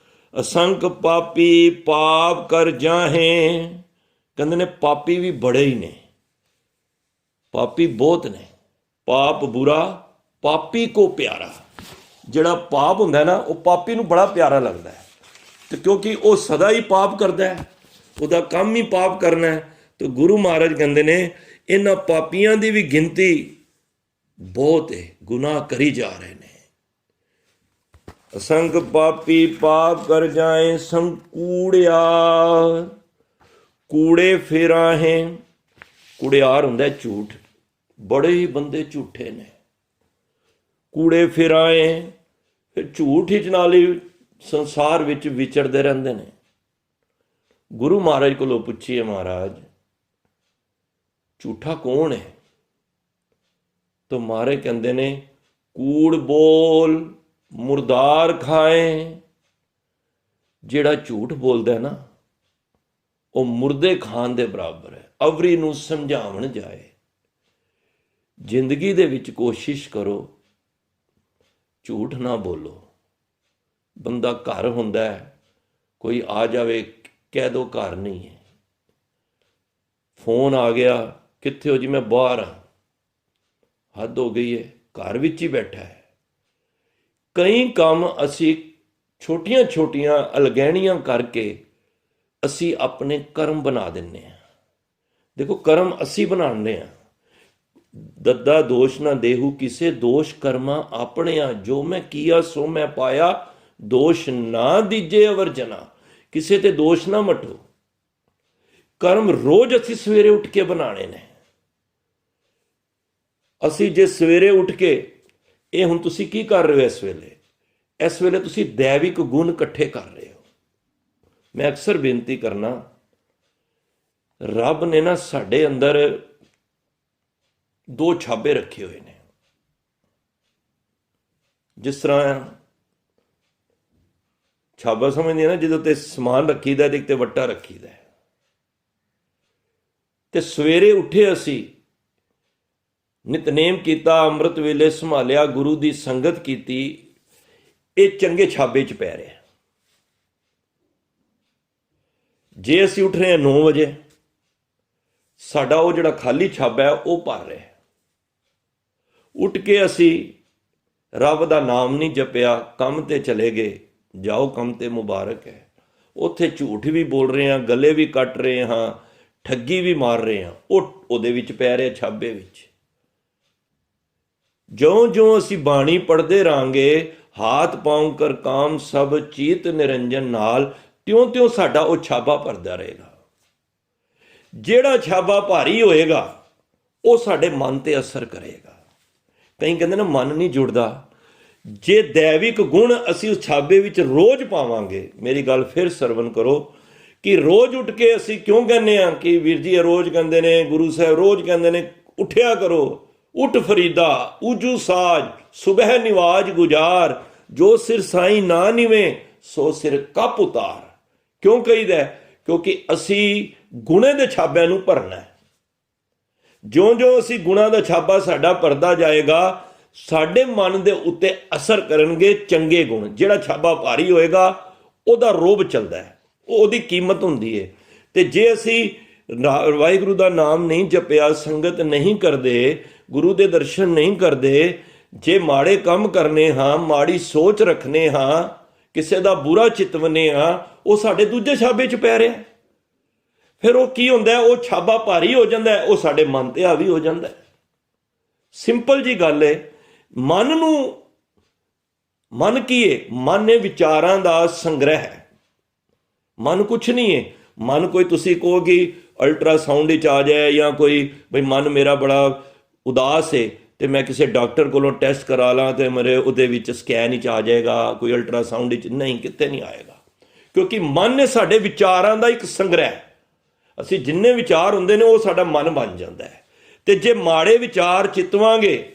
ਅਸੰਖ ਪਾਪੀ ਪਾਪ ਕਰ ਜਾਹੇ, ਕਹਿੰਦੇ ਨੇ ਪਾਪੀ ਵੀ ਬੜੇ ਹੀ ਨੇ, ਪਾਪੀ ਬਹੁਤ ਨੇ। ਪਾਪ ਬੁਰਾ ਪਾਪੀ ਕੋ ਪਿਆਰਾ। ਜਿਹੜਾ ਪਾਪ ਹੁੰਦਾ ਨਾ, ਉਹ ਪਾਪੀ ਨੂੰ ਬੜਾ ਪਿਆਰਾ ਲੱਗਦਾ ਹੈ, ਤੇ ਕਿਉਂਕਿ ਉਹ ਸਦਾ ਹੀ ਪਾਪ ਕਰਦਾ ਹੈ, ਉਹਦਾ ਕੰਮ ਹੀ ਪਾਪ ਕਰਨਾ ਹੈ। ਤੇ ਗੁਰੂ ਮਹਾਰਾਜ ਕਹਿੰਦੇ ਨੇ ਇਹਨਾਂ ਪਾਪੀਆਂ ਦੀ ਵੀ ਗਿਣਤੀ ਬਹੁਤ ਹੈ, ਗੁਨਾਹ ਕਰੀ ਜਾ ਰਹੇ ਨੇ। ਅਸੰਖ ਪਾਪੀ ਪਾਪ ਕਰ ਜਾਏ ਸੰਕੂੜਿਆਰ, ਕੂੜੇ ਫੇਰਾਹੇ। ਕੁੜਿਆਰ ਹੁੰਦਾ ਝੂਠ, ਬੜੇ ਹੀ ਬੰਦੇ ਝੂਠੇ ਨੇ। ਕੂੜੇ ਫਿਰਾਏ, ਫਿਰ ਝੂਠ ਹੀ ਨਾਲ ਹੀ ਸੰਸਾਰ ਵਿੱਚ ਵਿਚਰਦੇ ਰਹਿੰਦੇ ਨੇ। ਗੁਰੂ ਮਹਾਰਾਜ ਕੋਲੋਂ ਪੁੱਛੀਏ, ਮਹਾਰਾਜ ਝੂਠਾ ਕੌਣ ਹੈ? ਤਾਂ ਮਹਾਰਾਜ ਕਹਿੰਦੇ ਨੇ ਕੂੜ ਬੋਲ ਮੁਰਦਾਰ ਖਾਏ। ਜਿਹੜਾ ਝੂਠ ਬੋਲਦਾ ਨਾ, ਉਹ ਮੁਰਦੇ ਖਾਣ ਦੇ ਬਰਾਬਰ ਹੈ। ਅਵਰੀ ਨੂੰ ਸਮਝਾਉਣ ਜਾਏ। ਜ਼ਿੰਦਗੀ ਦੇ ਵਿੱਚ ਕੋਸ਼ਿਸ਼ ਕਰੋ ਝੂਠ ਨਾ ਬੋਲੋ। ਬੰਦਾ ਘਰ ਹੁੰਦਾ ਹੈ, ਕੋਈ ਆ ਜਾਵੇ, ਕਹਿ ਦੋ ਘਰ ਨਹੀਂ ਹੈ। ਫੋਨ ਆ ਗਿਆ, ਕਿੱਥੇ ਹੋ ਜੀ? ਮੈਂ ਬਾਹਰ ਹਾਂ। ਹੱਦ ਹੋ ਗਈ ਹੈ, ਘਰ ਵਿੱਚ ਹੀ ਬੈਠਾ ਹੈ। ਕਈ ਕੰਮ ਅਸੀਂ ਛੋਟੀਆਂ ਛੋਟੀਆਂ ਅਲਗਹਿਣੀਆਂ ਕਰਕੇ ਅਸੀਂ ਆਪਣੇ ਕਰਮ ਬਣਾ ਦਿੰਦੇ ਹਾਂ। ਦੇਖੋ, ਕਰਮ ਅਸੀਂ ਬਣਾਉਂਦੇ ਹਾਂ। ਦੱਦਾ ਦੋਸ਼ ਨਾ ਦੇਹੂ ਕਿਸੇ, ਦੋਸ਼ ਕਰਮਾ ਆਪਣਿਆ। ਜੋ ਮੈਂ ਕੀਆ ਸੋ ਮੈਂ ਪਾਇਆ, ਦੋਸ਼ ਨਾ ਦੀਜੇ ਅਵਰ ਜਨਾ। ਕਿਸੇ ਤੇ ਦੋਸ਼ ਨਾ ਮਟੋ। ਕਰਮ ਰੋਜ਼ ਅਸੀਂ ਸਵੇਰੇ ਉੱਠ ਕੇ ਬਣਾਉਣੇ ਨੇ। ਅਸੀਂ ਜੇ ਸਵੇਰੇ ਉੱਠ ਕੇ, ਇਹ ਹੁਣ ਤੁਸੀਂ ਕੀ ਕਰ ਰਹੇ ਹੋ ਇਸ ਵੇਲੇ? ਇਸ ਵੇਲੇ ਤੁਸੀਂ ਦੈਵਿਕ ਗੁਣ ਇਕੱਠੇ ਕਰ ਰਹੇ ਹੋ। ਮੈਂ ਅਕਸਰ ਬੇਨਤੀ ਕਰਨਾ, ਰੱਬ ਨੇ ਨਾ ਸਾਡੇ ਅੰਦਰ 2 ਛਾਬੇ ਰੱਖੇ ਹੋਏ ਨੇ। ਜਿਸ ਤਰ੍ਹਾਂ ਛਾਬਾ ਸਮਝਦੇ ਨਾ, ਜਿਹਦੇ ਉੱਤੇ ਸਮਾਨ ਰੱਖੀਦਾ ਤੇ ਇੱਕ ਤੇ ਵੱਟਾ ਰੱਖੀਦਾ। ਤੇ ਸਵੇਰੇ ਉੱਠੇ, ਅਸੀਂ ਨਿਤਨੇਮ ਕੀਤਾ, ਅੰਮ੍ਰਿਤ ਵੇਲੇ ਸੰਭਾਲਿਆ, ਗੁਰੂ ਦੀ ਸੰਗਤ ਕੀਤੀ, ਇਹ ਚੰਗੇ ਛਾਬੇ 'ਚ ਪੈ ਰਿਹਾ। ਜੇ ਅਸੀਂ ਉੱਠ ਰਹੇ ਹਾਂ 9 ਵਜੇ, ਸਾਡਾ ਉਹ ਜਿਹੜਾ ਖਾਲੀ ਛਾਬਾ ਹੈ ਉਹ ਭਰ ਰਿਹਾ। ਉੱਠ ਕੇ ਅਸੀਂ ਰੱਬ ਦਾ ਨਾਮ ਨਹੀਂ ਜਪਿਆ, ਕੰਮ ਤੇ ਚਲੇ ਗਏ, ਜਾਓ ਕੰਮ ਤੇ ਮੁਬਾਰਕ ਹੈ। ਉੱਥੇ ਝੂਠ ਵੀ ਬੋਲ ਰਹੇ ਹਾਂ, ਗਲੇ ਵੀ ਕੱਟ ਰਹੇ ਹਾਂ, ਠੱਗੀ ਵੀ ਮਾਰ ਰਹੇ ਹਾਂ, ਉਹਦੇ ਵਿੱਚ ਪੈ ਰਿਹਾ ਛਾਬੇ ਵਿੱਚ। ਜਿਉਂ-ਜਿਉਂ ਅਸੀਂ ਬਾਣੀ ਪੜ੍ਹਦੇ ਰਹਾਂਗੇ, ਹਾਥ ਪਾਉਂ ਕਰ ਕਾਮ ਸਭ ਚੀਤ ਨਿਰੰਜਨ ਨਾਲ, ਤਿਉਂ-ਤਿਉਂ ਸਾਡਾ ਉਹ ਛਾਬਾ ਭਰਦਾ ਰਹੇਗਾ। ਜਿਹੜਾ ਛਾਬਾ ਭਾਰੀ ਹੋਏਗਾ ਉਹ ਸਾਡੇ ਮਨ ਤੇ ਅਸਰ ਕਰੇਗਾ। ਕਈ ਕਹਿੰਦੇ ਨਾ ਮਨ ਨਹੀਂ ਜੁੜਦਾ। ਜੇ ਦੈਵਿਕ ਗੁਣ ਅਸੀਂ ਉਸ ਛਾਬੇ ਵਿੱਚ ਰੋਜ਼ ਪਾਵਾਂਗੇ, ਮੇਰੀ ਗੱਲ ਫਿਰ ਸਰਵਨ ਕਰੋ, ਕਿ ਰੋਜ਼ ਉੱਠ ਕੇ ਅਸੀਂ ਕਿਉਂ ਕਹਿੰਦੇ ਹਾਂ ਕਿ ਵੀਰ ਜੀ ਰੋਜ਼ ਕਹਿੰਦੇ ਨੇ, ਗੁਰੂ ਸਾਹਿਬ ਰੋਜ਼ ਕਹਿੰਦੇ ਨੇ ਉੱਠਿਆ ਕਰੋ, उठ फरीदा ऊजू साज सुबह निवाज गुजार जो सिर साई ना निवे सो सिर कप उतार। क्यों कहीदा है? क्योंकि असी गुणे दे छाबिਆਂ ਨੂੰ ਭਰਨਾ ਹੈ। ਜਿਉਂ-ਜਿਉਂ ਅਸੀਂ ਗੁਣਾ ਦਾ ਛਾਬਾ ਸਾਡਾ ਭਰਦਾ ਜਾਏਗਾ ਸਾਡੇ ਮਨ ਦੇ ਉੱਤੇ ਅਸਰ ਕਰਨਗੇ ਚੰਗੇ ਗੁਣ। ਜਿਹੜਾ ਛਾਬਾ ਭਾਰੀ ਹੋਏਗਾ ਉਹਦਾ ਰੋਬ ਚੱਲਦਾ ਹੈ, ਉਹਦੀ ਕੀਮਤ ਹੁੰਦੀ ਹੈ। ਤੇ ਜੇ ਅਸੀਂ ਵਾਹਿਗੁਰੂ ਦਾ ਨਾਮ ਨਹੀਂ ਜਪਿਆ, ਸੰਗਤ ਨਹੀਂ ਕਰਦੇ, ਗੁਰੂ ਦੇ ਦਰਸ਼ਨ ਨਹੀਂ ਕਰਦੇ, ਜੇ ਮਾੜੇ ਕੰਮ ਕਰਨੇ ਹਾਂ, ਮਾੜੀ ਸੋਚ ਰੱਖਨੇ ਹਾਂ, ਕਿਸੇ ਦਾ ਬੁਰਾ ਚਿਤਵਨੇ ਹਾਂ, ਉਹ ਸਾਡੇ ਦੂਜੇ ਛਾਬੇ 'ਚ ਪੈ ਰਿਹਾ। ਫਿਰ ਉਹ ਕੀ ਹੁੰਦਾ? ਉਹ ਛਾਬਾ ਭਾਰੀ ਹੋ ਜਾਂਦਾ, ਉਹ ਸਾਡੇ ਮਨ ਤੇ ਹਾਵੀ ਹੋ ਜਾਂਦਾ। ਸਿੰਪਲ ਜੀ ਗੱਲ ਹੈ। ਮਨ ਕੀ ਹੈ? ਮਨ ਇਹ ਵਿਚਾਰਾਂ ਦਾ ਸੰਗ੍ਰਹਿ ਹੈ। ਮਨ ਕੁਛ ਨਹੀਂ ਹੈ। ਮਨ ਕੋਈ ਤੁਸੀਂ ਕਹੋ ਕਿ ਅਲਟਰਾਸਾਊਂਡ ਵਿੱਚ ਆ ਜਾਏ ਜਾਂ ਕੋਈ ਬਈ ਮਨ ਮੇਰਾ ਬੜਾ ਉਦਾਸ ਹੈ ਤੇ ਮੈਂ ਕਿਸੇ ਡਾਕਟਰ ਕੋਲੋਂ ਟੈਸਟ ਕਰਾ ਲਾਂ ਤੇ ਮੇਰੇ ਉਹਦੇ ਵਿੱਚ ਸਕੈਨ ਵਿੱਚ ਆ ਜਾਏਗਾ, ਕੋਈ ਅਲਟਰਾਸਾਊਂਡ ਵਿੱਚ ਨਹੀਂ, ਕਿਤੇ ਨਹੀਂ ਆਏਗਾ। ਕਿਉਂਕਿ ਮਨ ਨੇ ਸਾਡੇ ਵਿਚਾਰਾਂ ਦਾ ਇੱਕ ਸੰਗ੍ਰਹਿ। ਅਸੀਂ ਜਿੰਨੇ ਵਿਚਾਰ ਹੁੰਦੇ ਨੇ ਉਹ ਸਾਡਾ ਮਨ ਬਣ ਜਾਂਦਾ ਹੈ। ਤੇ ਜੇ ਮਾੜੇ ਵਿਚਾਰ ਚਿਤਵਾਂਗੇ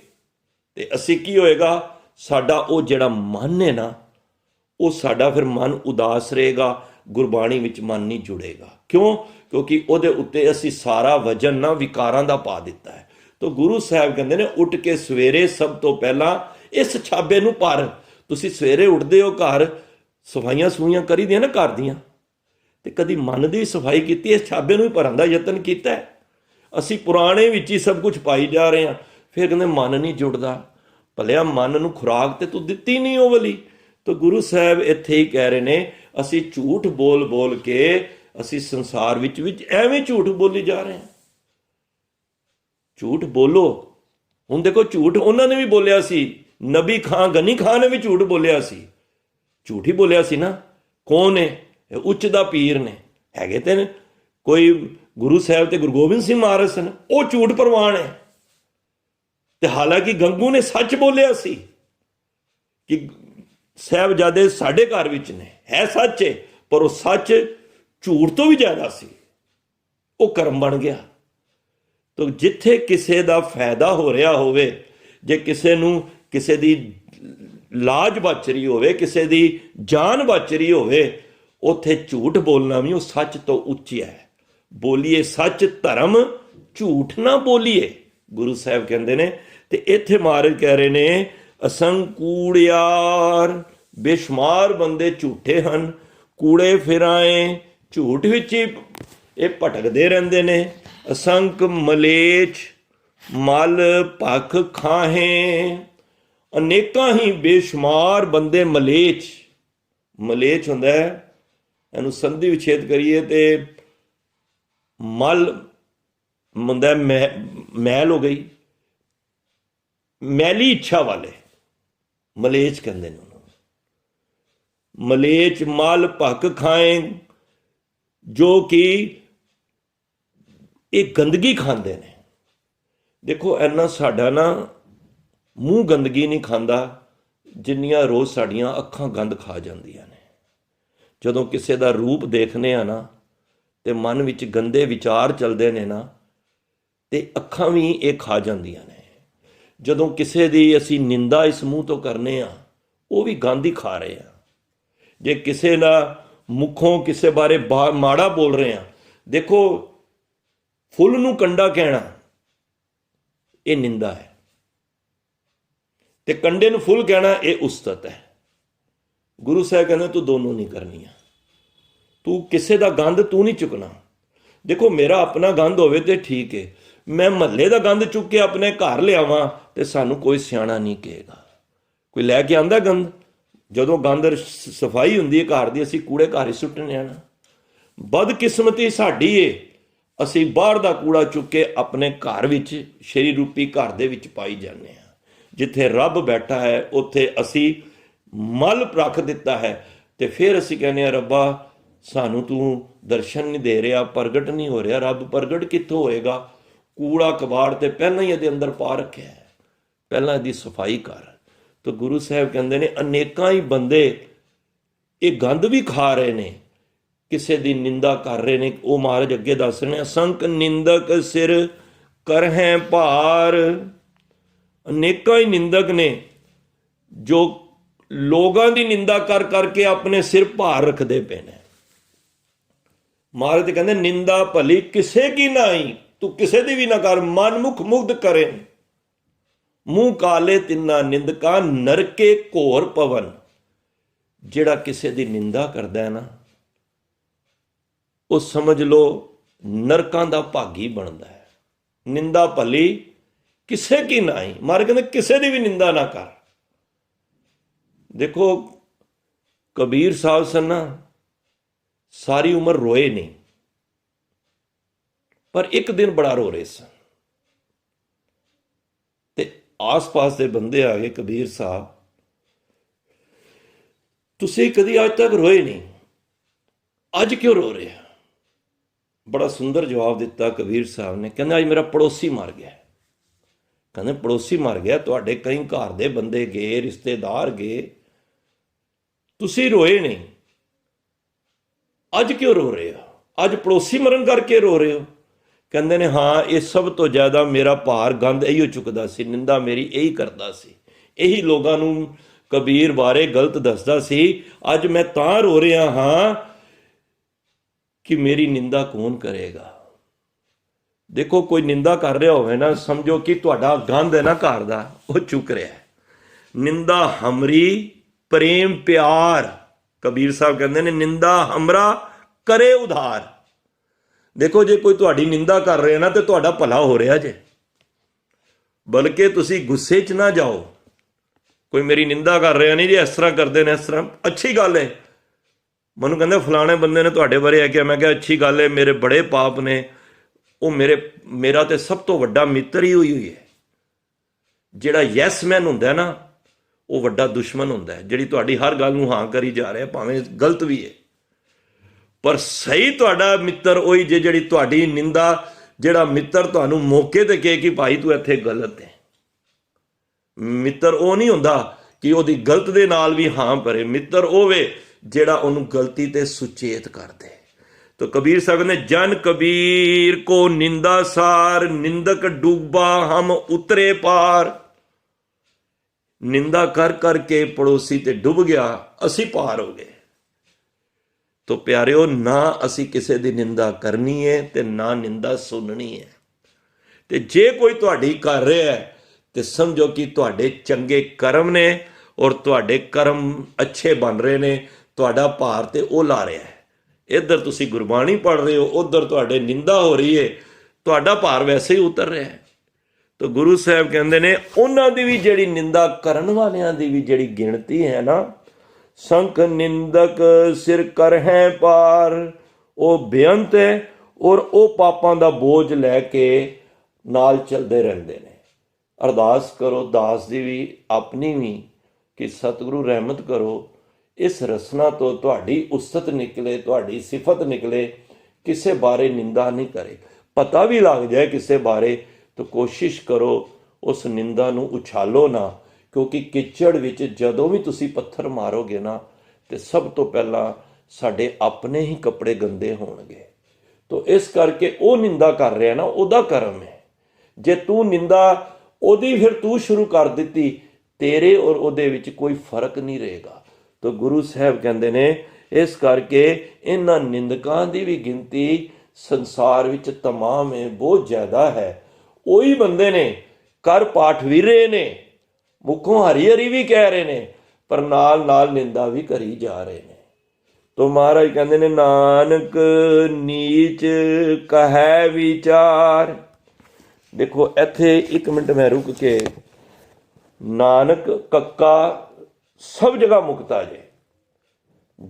ਤੇ ਅਸੀਂ ਕੀ ਹੋਏਗਾ? ਸਾਡਾ ਉਹ ਜਿਹੜਾ ਮਨ ਹੈ ਨਾ, ਉਹ ਸਾਡਾ ਫਿਰ ਮਨ ਉਦਾਸ ਰਹੇਗਾ, ਗੁਰਬਾਣੀ ਵਿੱਚ ਮਨ ਨਹੀਂ ਜੁੜੇਗਾ। ਕਿਉਂ? ਕਿਉਂਕਿ ਉਹਦੇ ਉੱਤੇ ਅਸੀਂ ਸਾਰਾ ਵਜਨ ਨਾ ਵਿਕਾਰਾਂ ਦਾ ਪਾ ਦਿੱਤਾ ਹੈ। ਤਾਂ ਗੁਰੂ ਸਾਹਿਬ ਕਹਿੰਦੇ ਨੇ ਉੱਠ ਕੇ ਸਵੇਰੇ ਸਭ ਤੋਂ ਪਹਿਲਾਂ ਇਸ ਛਾਬੇ ਨੂੰ ਭਰ। ਤੁਸੀਂ ਸਵੇਰੇ ਉੱਠਦੇ ਹੋ, ਘਰ ਸਫਾਈਆਂ ਸਫੂਈਆਂ ਕਰੀ ਦੀਆਂ ਨਾ ਘਰ ਦੀਆਂ, ਤੇ ਕਦੀ ਮਨ ਦੀ ਸਫਾਈ ਕੀਤੀ? ਇਸ ਛਾਬੇ ਨੂੰ ਹੀ ਭਰਨ ਦਾ ਯਤਨ ਕੀਤਾ? ਅਸੀਂ ਪੁਰਾਣੇ ਵਿੱਚ ਹੀ ਸਭ ਕੁਝ ਪਾਈ ਜਾ ਰਹੇ ਹਾਂ। ਫਿਰ ਕਹਿੰਦੇ ਮਨ ਨਹੀਂ ਜੁੜਦਾ। ਭਲਿਆ ਮਨ ਨੂੰ ਖੁਰਾਕ ਤੇ ਤੂੰ ਦਿੱਤੀ ਨਹੀਂ ਉਹ ਵਾਲੀ। ਤਾਂ ਗੁਰੂ ਸਾਹਿਬ ਇੱਥੇ ਹੀ ਕਹਿ ਰਹੇ ਨੇ ਅਸੀਂ ਝੂਠ ਬੋਲ ਬੋਲ ਕੇ ਅਸੀਂ ਸੰਸਾਰ ਵਿੱਚ ਐਵੇਂ ਝੂਠ ਬੋਲੀ ਜਾ ਰਹੇ ਹਾਂ। ਝੂਠ ਬੋਲੋ। ਹੁਣ ਦੇਖੋ ਝੂਠ ਉਹਨਾਂ ਨੇ ਵੀ ਬੋਲਿਆ ਸੀ। ਨਬੀ ਖਾਂ ਗਨੀ ਖਾਂ ਨੇ ਵੀ ਝੂਠ ਬੋਲਿਆ ਸੀ। ਝੂਠ ਹੀ ਬੋਲਿਆ ਸੀ ਨਾ। ਕੌਣ ਹੈ? ਉੱਚ ਦਾ ਪੀਰ ਨੇ, ਹੈਗੇ ਤੇ ਕੋਈ ਗੁਰੂ ਸਾਹਿਬ ਤੇ ਗੁਰੂ ਗੋਬਿੰਦ ਸਿੰਘ ਮਹਾਰਾਜ ਸਨ, ਉਹ ਝੂਠ ਪ੍ਰਵਾਨ ਹੈ। ਤੇ ਹਾਲਾਂਕਿ ਗੰਗੂ ਨੇ ਸੱਚ ਬੋਲਿਆ ਸੀ ਕਿ ਸਾਹਿਬਜ਼ਾਦੇ ਸਾਡੇ ਘਰ ਵਿੱਚ ਨੇ, ਹੈ ਸੱਚ ਹੈ, ਪਰ ਉਹ ਸੱਚ ਝੂਠ ਤੋਂ ਵੀ ਜ਼ਿਆਦਾ ਸੀ। ਉਹ ਕਰਮ ਬਣ ਗਿਆ। ਤਾਂ ਜਿੱਥੇ ਕਿਸੇ ਦਾ ਫਾਇਦਾ ਹੋ ਰਿਹਾ ਹੋਵੇ, ਜੇ ਕਿਸੇ ਨੂੰ ਕਿਸੇ ਦੀ ਲਾਜ ਬਚ ਰਹੀ ਹੋਵੇ, ਕਿਸੇ ਦੀ ਜਾਨ ਬਚ ਰਹੀ ਹੋਵੇ, ਉੱਥੇ ਝੂਠ ਬੋਲਣਾ ਵੀ ਉਹ ਸੱਚ ਤੋਂ ਉੱਚਾ ਹੈ। ਬੋਲੀਏ ਸੱਚ ਧਰਮ, ਝੂਠ ਨਾ ਬੋਲੀਏ, ਗੁਰੂ ਸਾਹਿਬ ਕਹਿੰਦੇ ਨੇ। ਤੇ ਇੱਥੇ ਮਹਾਰਾਜ ਕਹਿ ਰਹੇ ਨੇ ਅਸੰਕੂੜਿਆਰ, ਬੇਸ਼ੁਮਾਰ ਬੰਦੇ ਝੂਠੇ ਹਨ, ਕੂੜੇ ਫਿਰਾਏ, ਝੂਠ ਵਿੱਚ ਹੀ ਇਹ ਭਟਕਦੇ ਰਹਿੰਦੇ ਨੇ। ਅਸੰਖ ਮਲੇਛ ਮਲ ਭਖ ਖਾਹੇ, ਅਨੇਕਾਂ ਹੀ ਬੇਸ਼ੁਮਾਰ ਬੰਦੇ ਮਲੇਛ। ਮਲੇਛ ਹੁੰਦਾ ਹੈ, ਇਹਨੂੰ ਸੰਧੀ ਵਿਛੇਦ ਕਰੀਏ ਤੇ ਮਲ ਹੁੰਦਾ ਮੈਲ ਹੋ ਗਈ, ਮੈਲੀ ਇੱਛਾ ਵਾਲੇ ਮਲੇਛ ਕਹਿੰਦੇ ਨੇ ਉਹਨੂੰ। ਮਲੇਛ ਮਲ ਭਖ ਖਾਏ, ਜੋ ਕਿ ਇਹ ਗੰਦਗੀ ਖਾਂਦੇ ਨੇ। ਦੇਖੋ ਇੰਨਾ ਸਾਡਾ ਨਾ ਮੂੰਹ ਗੰਦਗੀ ਨਹੀਂ ਖਾਂਦਾ ਜਿੰਨੀਆਂ ਰੋਜ਼ ਸਾਡੀਆਂ ਅੱਖਾਂ ਗੰਦ ਖਾ ਜਾਂਦੀਆਂ ਨੇ। ਜਦੋਂ ਕਿਸੇ ਦਾ ਰੂਪ ਦੇਖਦੇ ਆ ਨਾ ਤੇ ਮਨ ਵਿੱਚ ਗੰਦੇ ਵਿਚਾਰ ਚੱਲਦੇ ਨੇ ਨਾ, ਤੇ ਅੱਖਾਂ ਵੀ ਇਹ ਖਾ ਜਾਂਦੀਆਂ ਨੇ। ਜਦੋਂ ਕਿਸੇ ਦੀ ਅਸੀਂ ਨਿੰਦਾ ਇਸ ਮੂੰਹ ਤੋਂ ਕਰਨੇ ਆ, ਉਹ ਵੀ ਗੰਦ ਹੀ ਖਾ ਰਹੇ ਆ। ਜੇ ਕਿਸੇ ਦਾ ਮੁੱਖੋਂ ਕਿਸੇ ਬਾਰੇ ਮਾੜਾ ਬੋਲ ਰਹੇ ਆ, ਦੇਖੋ ਫੁੱਲ ਨੂੰ ਕੰਡਾ ਕਹਿਣਾ ਇਹ ਨਿੰਦਾ ਹੈ, ਤੇ ਕੰਡੇ ਨੂੰ ਫੁੱਲ ਕਹਿਣਾ ਇਹ ਉਸਤਤ ਹੈ। ਗੁਰੂ ਸਾਹਿਬ ਕਹਿੰਦੇ ਤੂੰ ਦੋਨੋਂ ਨਹੀਂ ਕਰਨੀਆਂ। ਤੂੰ ਕਿਸੇ ਦਾ ਗੰਦ ਤੂੰ ਨਹੀਂ ਚੁੱਕਣਾ। ਦੇਖੋ ਮੇਰਾ ਆਪਣਾ ਗੰਦ ਹੋਵੇ ਤੇ ਠੀਕ ਹੈ, ਮੈਂ ਮਹੱਲੇ ਦਾ ਗੰਦ ਚੁੱਕ ਕੇ ਆਪਣੇ ਘਰ ਲਿਆਵਾਂ ਤੇ ਸਾਨੂੰ ਕੋਈ ਸਿਆਣਾ ਨਹੀਂ ਕਹੇਗਾ। ਕੋਈ ਲੈ ਕੇ ਆਂਦਾ ਗੰਦ, ਜਦੋਂ ਗੰਦ ਸਫਾਈ ਹੁੰਦੀ ਹੈ ਘਰ ਦੀ, ਅਸੀਂ ਕੂੜੇ ਘਰ ਹੀ ਸੁੱਟਣੇ ਆ ਨਾ। ਬਦਕਿਸਮਤੀ ਸਾਡੀ ਏ, ਅਸੀਂ ਬਾਹਰ ਦਾ ਕੂੜਾ ਚੁੱਕ ਕੇ ਆਪਣੇ ਘਰ ਵਿੱਚ, ਸ਼ਰੀਰ ਰੂਪੀ ਘਰ ਦੇ ਵਿੱਚ ਪਾਈ ਜਾਂਦੇ ਹਾਂ। ਜਿੱਥੇ ਰੱਬ ਬੈਠਾ ਹੈ ਉੱਥੇ ਅਸੀਂ ਮਲ ਰੱਖ ਦਿੱਤਾ ਹੈ। ਤੇ ਫਿਰ ਅਸੀਂ ਕਹਿੰਦੇ ਹਾਂ ਰੱਬਾ ਸਾਨੂੰ ਤੂੰ ਦਰਸ਼ਨ ਨਹੀਂ ਦੇ ਰਿਹਾ, ਪ੍ਰਗਟ ਨਹੀਂ ਹੋ ਰਿਹਾ। ਰੱਬ ਪ੍ਰਗਟ ਕਿੱਥੋਂ ਹੋਏਗਾ? ਕੂੜਾ ਕਬਾੜ ਤੇ ਪਹਿਲਾਂ ਹੀ ਇਹਦੇ ਅੰਦਰ ਪਾ ਰੱਖਿਆ ਹੈ, ਪਹਿਲਾਂ ਇਹਦੀ ਸਫਾਈ ਕਰ। ਤਾਂ ਗੁਰੂ ਸਾਹਿਬ ਕਹਿੰਦੇ ਨੇ ਅਨੇਕਾਂ ਹੀ ਬੰਦੇ ਇਹ ਗੰਦ ਵੀ ਖਾ ਰਹੇ ਨੇ, ਕਿਸੇ ਦੀ ਨਿੰਦਾ ਕਰ ਰਹੇ ਨੇ। ਉਹ ਮਹਾਰਾਜ ਅੱਗੇ ਦੱਸ ਰਹੇ ਨੇ ਅਸੰਖ ਨਿੰਦਕ ਸਿਰ ਕਰਹਿ ਭਾਰ, ਅਨੇਕਾਂ ਹੀ ਨਿੰਦਕ ਨੇ ਜੋ ਲੋਕਾਂ ਦੀ ਨਿੰਦਾ ਕਰ ਕਰਕੇ ਆਪਣੇ ਸਿਰ ਭਾਰ ਰੱਖਦੇ ਪਏ ਨੇ। ਮਹਾਰਾਜ ਤੇ ਕਹਿੰਦੇ ਨਿੰਦਾ ਭਲੀ ਕਿਸੇ ਕੀ ਨਾਈ, ਤੂੰ ਕਿਸੇ ਦੀ ਵੀ ਨਾ ਕਰ। ਮਨ ਮੁਖ ਮੁਗਧ ਕਰੇ, ਮੂੰਹ ਕਾਲੇ ਤਿੰਨਾ ਨਿੰਦਕਾਂ, ਨਰਕੇ ਘੋਰ ਪਵਨ। ਜਿਹੜਾ ਕਿਸੇ ਦੀ ਨਿੰਦਾ ਕਰਦਾ ਹੈ ਨਾ, ਉਹ ਸਮਝ ਲਓ ਨਰਕਾਂ ਦਾ ਭਾਗੀ ਬਣਦਾ ਹੈ। ਨਿੰਦਾ ਭਲੀ ਕਿਸੇ ਕੀ ਨਾਈ, ਮਹਾਰਾਜ ਕਹਿੰਦੇ ਕਿਸੇ ਦੀ ਵੀ ਨਿੰਦਾ ਨਾ ਕਰ। ਦੇਖੋ ਕਬੀਰ ਸਾਹਿਬ ਸਨ ਨਾ, ਸਾਰੀ ਉਮਰ ਰੋਏ ਨਹੀਂ, ਪਰ ਇੱਕ ਦਿਨ ਬੜਾ ਰੋ ਰਹੇ ਸਨ। ਤੇ ਆਸ-ਪਾਸ ਦੇ ਬੰਦੇ ਆ ਗਏ, ਕਬੀਰ ਸਾਹਿਬ ਤੁਸੀਂ ਕਦੀ ਅੱਜ ਤੱਕ ਰੋਏ ਨਹੀਂ, ਅੱਜ ਕਿਉਂ ਰੋ ਰਹੇ ਹੋ? ਬੜਾ ਸੁੰਦਰ ਜਵਾਬ ਦਿੱਤਾ ਕਬੀਰ ਸਾਹਿਬ ਨੇ। ਕਹਿੰਦੇ ਅੱਜ ਮੇਰਾ ਪੜੋਸੀ ਮਰ ਗਿਆ। ਕਹਿੰਦੇ ਪੜੋਸੀ ਮਰ ਗਿਆ, ਤੁਹਾਡੇ ਕਈ ਘਰ ਦੇ ਬੰਦੇ ਗਏ, ਰਿਸ਼ਤੇਦਾਰ ਗਏ, ਤੁਸੀਂ ਰੋਏ ਨਹੀਂ, ਅੱਜ ਕਿਉਂ ਰੋ ਰਹੇ ਹੋ? ਅੱਜ ਪੜੋਸੀ ਮਰਨ ਕਰਕੇ ਰੋ ਰਹੇ ਹੋ? ਕਹਿੰਦੇ ਨੇ ਹਾਂ, ਇਹ ਸਭ ਤੋਂ ਜ਼ਿਆਦਾ ਮੇਰਾ ਭਾਰ ਗੰਦ ਇਹੀ ਚੁੱਕਦਾ ਸੀ, ਨਿੰਦਾ ਮੇਰੀ ਇਹੀ ਕਰਦਾ ਸੀ, ਇਹੀ ਲੋਕਾਂ ਨੂੰ ਕਬੀਰ ਬਾਰੇ ਗਲਤ ਦੱਸਦਾ ਸੀ। ਅੱਜ ਮੈਂ ਤਾਂ ਰੋ ਰਿਹਾ ਹਾਂ ਕਿ ਮੇਰੀ ਨਿੰਦਾ ਕੌਣ ਕਰੇਗਾ। ਦੇਖੋ ਕੋਈ ਨਿੰਦਾ ਕਰ ਰਿਹਾ ਹੋਵੇ ਨਾ, ਸਮਝੋ ਕਿ ਤੁਹਾਡਾ ਗੰਦ ਹੈ ਨਾ ਘਰ ਦਾ, ਉਹ ਚੁੱਕ ਰਿਹਾ। ਨਿੰਦਾ ਹਮਰੀ ਪ੍ਰੇਮ ਪਿਆਰ, ਕਬੀਰ ਸਾਹਿਬ ਕਹਿੰਦੇ ਨੇ ਨਿੰਦਾ ਹਮਰਾ ਕਰੇ ਉਧਾਰ। ਦੇਖੋ ਜੇ ਕੋਈ ਤੁਹਾਡੀ ਨਿੰਦਾ ਕਰ ਰਿਹਾ ਨਾ ਤੇ ਤੁਹਾਡਾ ਭਲਾ ਹੋ ਰਿਹਾ ਜੇ, ਬਲਕਿ ਤੁਸੀਂ ਗੁੱਸੇ 'ਚ ਨਾ ਜਾਓ। ਕੋਈ ਮੇਰੀ ਨਿੰਦਾ ਕਰ ਰਿਹਾ ਨਹੀਂ ਜੀ, ਇਸ ਤਰ੍ਹਾਂ ਕਰਦੇ ਨੇ, ਇਸ ਤਰ੍ਹਾਂ, ਅੱਛੀ ਗੱਲ ਹੈ। ਮੈਨੂੰ ਕਹਿੰਦੇ ਫਲਾਣੇ ਬੰਦੇ ਨੇ ਤੁਹਾਡੇ ਬਾਰੇ ਇਹ ਕਿਹਾ, ਮੈਂ ਕਿਹਾ ਅੱਛੀ ਗੱਲ ਹੈ, ਮੇਰੇ ਬੜੇ ਪਾਪ ਨੇ। ਉਹ ਮੇਰਾ ਤੇ ਸਭ ਤੋਂ ਵੱਡਾ ਮਿੱਤਰ ਹੀ ਹੋਈ ਹੈ। ਜਿਹੜਾ ਯੈਸ ਮੈਨ ਹੁੰਦਾ ਨਾ, ਉਹ ਵੱਡਾ ਦੁਸ਼ਮਣ ਹੁੰਦਾ ਹੈ। ਜਿਹੜੀ ਤੁਹਾਡੀ ਹਰ ਗੱਲ ਨੂੰ ਹਾਂ ਕਰੀ ਜਾ ਰਿਹਾ, ਭਾਵੇਂ ਗਲਤ ਵੀ ਹੈ, ਪਰ ਸਹੀ ਤੁਹਾਡਾ ਮਿੱਤਰ ਉਹੀ ਜੇ ਜਿਹੜੀ ਤੁਹਾਡੀ ਨਿੰਦਾ, ਜਿਹੜਾ ਮਿੱਤਰ ਤੁਹਾਨੂੰ ਮੌਕੇ ਤੇ ਕਹੇ ਕਿ ਭਾਈ ਤੂੰ ਇੱਥੇ ਗਲਤ ਹੈ। ਮਿੱਤਰ ਉਹ ਨਹੀਂ ਹੁੰਦਾ ਕਿ ਉਹਦੀ ਗਲਤ ਦੇ ਨਾਲ ਵੀ ਹਾਂ ਭਰੇ। ਮਿੱਤਰ ਉਹ ਵੇ ਜਿਹੜਾ ਉਹਨੂੰ ਗਲਤੀ ਤੇ ਸੁਚੇਤ ਕਰ ਦੇ। तो कबीर साहब ने जन कबीर को निंदा सार, निंदक डूबा हम उतरे पार। निंदा कर करके पड़ोसी ते डुब गया, असी पार हो गए। तो प्यारिओ, ना असी किसी दी निंदा करनी है ते ना निंदा सुननी है। ते जे कोई तुहाडी कर रहा है ते समझो कि तुहाडे चंगे कर्म ने और तुहाडे कर्म अच्छे बन रहे ने, तुहाडा भार ते ओ ला रहा है। इधर तुसी गुरबाणी पढ़ रहे हो, उधर तुहाडे निंदा हो रही है, तुहाडा भार वैसे ही उतर रहा है। तो गुरु साहब कहते ने उन्हां दी भी जिहड़ी निंदा करन वालियां दी भी जिहड़ी गिणती है ना, संख निंदक सिर कर है पार, वो बेअंत है और वो पापां दा बोझ लैके नाल चलदे रहिंदे ने। अरदास करो दास दी भी अपनी भी कि सतगुरु रहमत करो, इस रसना तो तुहाडी उस्तत निकले, तुहाडी सिफत निकले, किसे बारे निंदा नहीं करे। पता भी लग जाए किसे बारे तो कोशिश करो उस निंदा नूं उछालो ना, क्योंकि किचड़ विच जदों भी तुसी पत्थर मारोगे ना तो सब तो पहला साडे अपने ही कपड़े गंदे होणगे। तो इस करके वो निंदा कर रहा ना, उहदा कर्म है। जे तू निंदा ओदी फिर तू शुरू कर दिती, तेरे और उहदे विच कोई फर्क नहीं रहेगा। तो गुरु साहब कहते ने इस करके इन्हां निंदकां दी भी गिनती संसार विच तमाम है, बहुत ज़्यादा है। ਉਹੀ ਬੰਦੇ ਨੇ कर पाठ भी रहे ने, मुखों हरी हरी भी कह रहे ने, पर नाल नाल निंदा भी करी जा रहे ने। तो महाराज कहते ने नानक नीच कहै विचार। देखो इत्थे एक मिनट मैं रुक के, नानक कक्का सब जगह मुक्ता जे।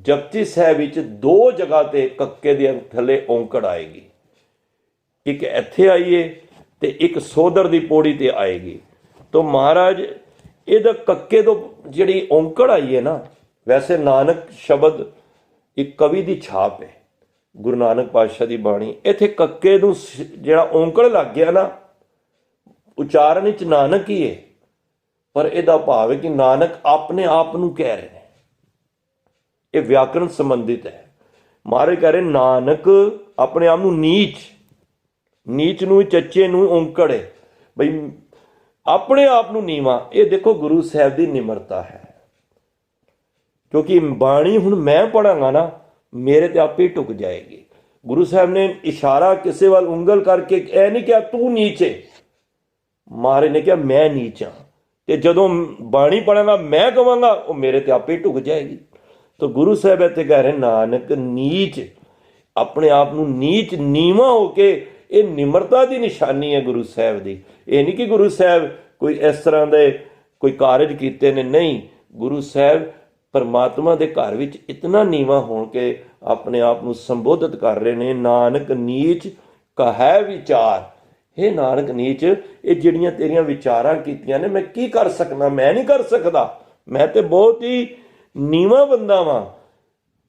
जपजी साहिब विच दो जगह ते कक्के दे थले औंकड़ आएगी, एक इत्थे आई है ते एक सोदर दी पौड़ी ते आएगी। तो महाराज इहदा कक्के तो जिहड़ी औंकड़ आई है ना, वैसे नानक शब्द एक कवि दी छाप है, गुरु नानक पातशाह दी बाणी। इत्थे कक्के नूं जिहड़ा औंकड़ लग गया ना, उचारण विच नानक ही है, पर इहदा भाव है कि नानक अपने आप नूं कह रहे हैं। ये व्याकरण संबंधित है। महाराज कह रहे नानक अपने आप नूं नीच, नीच नूं चच्चे नूं औंकड़ है। बई ਆਪਣੇ ਆਪ ਨੂੰ ਨੀਵਾਂ। ਇਹ ਦੇਖੋ ਗੁਰੂ ਸਾਹਿਬ ਦੀ ਨਿਮਰਤਾ ਹੈ, ਕਿਉਂਕਿ ਬਾਣੀ ਹੁਣ ਮੈਂ ਪੜਾਂਗਾ ਨਾ, ਮੇਰੇ ਤੇ ਆਪੇ ਢੁਕ ਜਾਏਗੀ। ਗੁਰੂ ਸਾਹਿਬ ਨੇ ਇਸ਼ਾਰਾ ਕਿਸੇ ਵੱਲ ਉਂਗਲ ਕਰਕੇ ਇਹ ਨਹੀਂ ਕਿਹਾ ਤੂੰ ਨੀਚੇ, ਮਹਾਰਾਜ ਨੇ ਕਿਹਾ ਮੈਂ ਨੀਚ ਹਾਂ। ਤੇ ਜਦੋਂ ਬਾਣੀ ਪੜਾਂਗਾ ਮੈਂ ਕਵਾਂਗਾ, ਉਹ ਮੇਰੇ ਤੇ ਆਪੇ ਢੁਕ ਜਾਏਗੀ। ਤਾਂ ਗੁਰੂ ਸਾਹਿਬ ਇੱਥੇ ਕਹਿ ਰਹੇ ਨਾਨਕ ਨੀਚ, ਆਪਣੇ ਆਪ ਨੂੰ ਨੀਚ ਨੀਵਾਂ ਹੋ ਕੇ, ਇਹ ਨਿਮਰਤਾ ਦੀ ਨਿਸ਼ਾਨੀ ਹੈ ਗੁਰੂ ਸਾਹਿਬ ਦੀ। ਇਹ ਨਹੀਂ ਕਿ ਗੁਰੂ ਸਾਹਿਬ ਕੋਈ ਇਸ ਤਰ੍ਹਾਂ ਦੇ ਕੋਈ ਕਾਰਜ ਕੀਤੇ ਨੇ, ਨਹੀਂ। ਗੁਰੂ ਸਾਹਿਬ ਪਰਮਾਤਮਾ ਦੇ ਘਰ ਵਿੱਚ ਇਤਨਾ ਨੀਵਾਂ ਹੋਣ ਕੇ ਆਪਣੇ ਆਪ ਨੂੰ ਸੰਬੋਧਿਤ ਕਰ ਰਹੇ ਨੇ। ਨਾਨਕ ਨੀਚ ਕਹੈ ਵਿਚਾਰ, ਇਹ ਨਾਨਕ ਨੀਚ, ਇਹ ਜਿਹੜੀਆਂ ਤੇਰੀਆਂ ਵਿਚਾਰਾਂ ਕੀਤੀਆਂ ਨੇ, ਮੈਂ ਕੀ ਕਰ ਸਕਦਾ? ਮੈਂ ਨਹੀਂ ਕਰ ਸਕਦਾ, ਮੈਂ ਤੇ ਬਹੁਤ ਹੀ ਨੀਵਾਂ ਬੰਦਾ ਵਾਂ।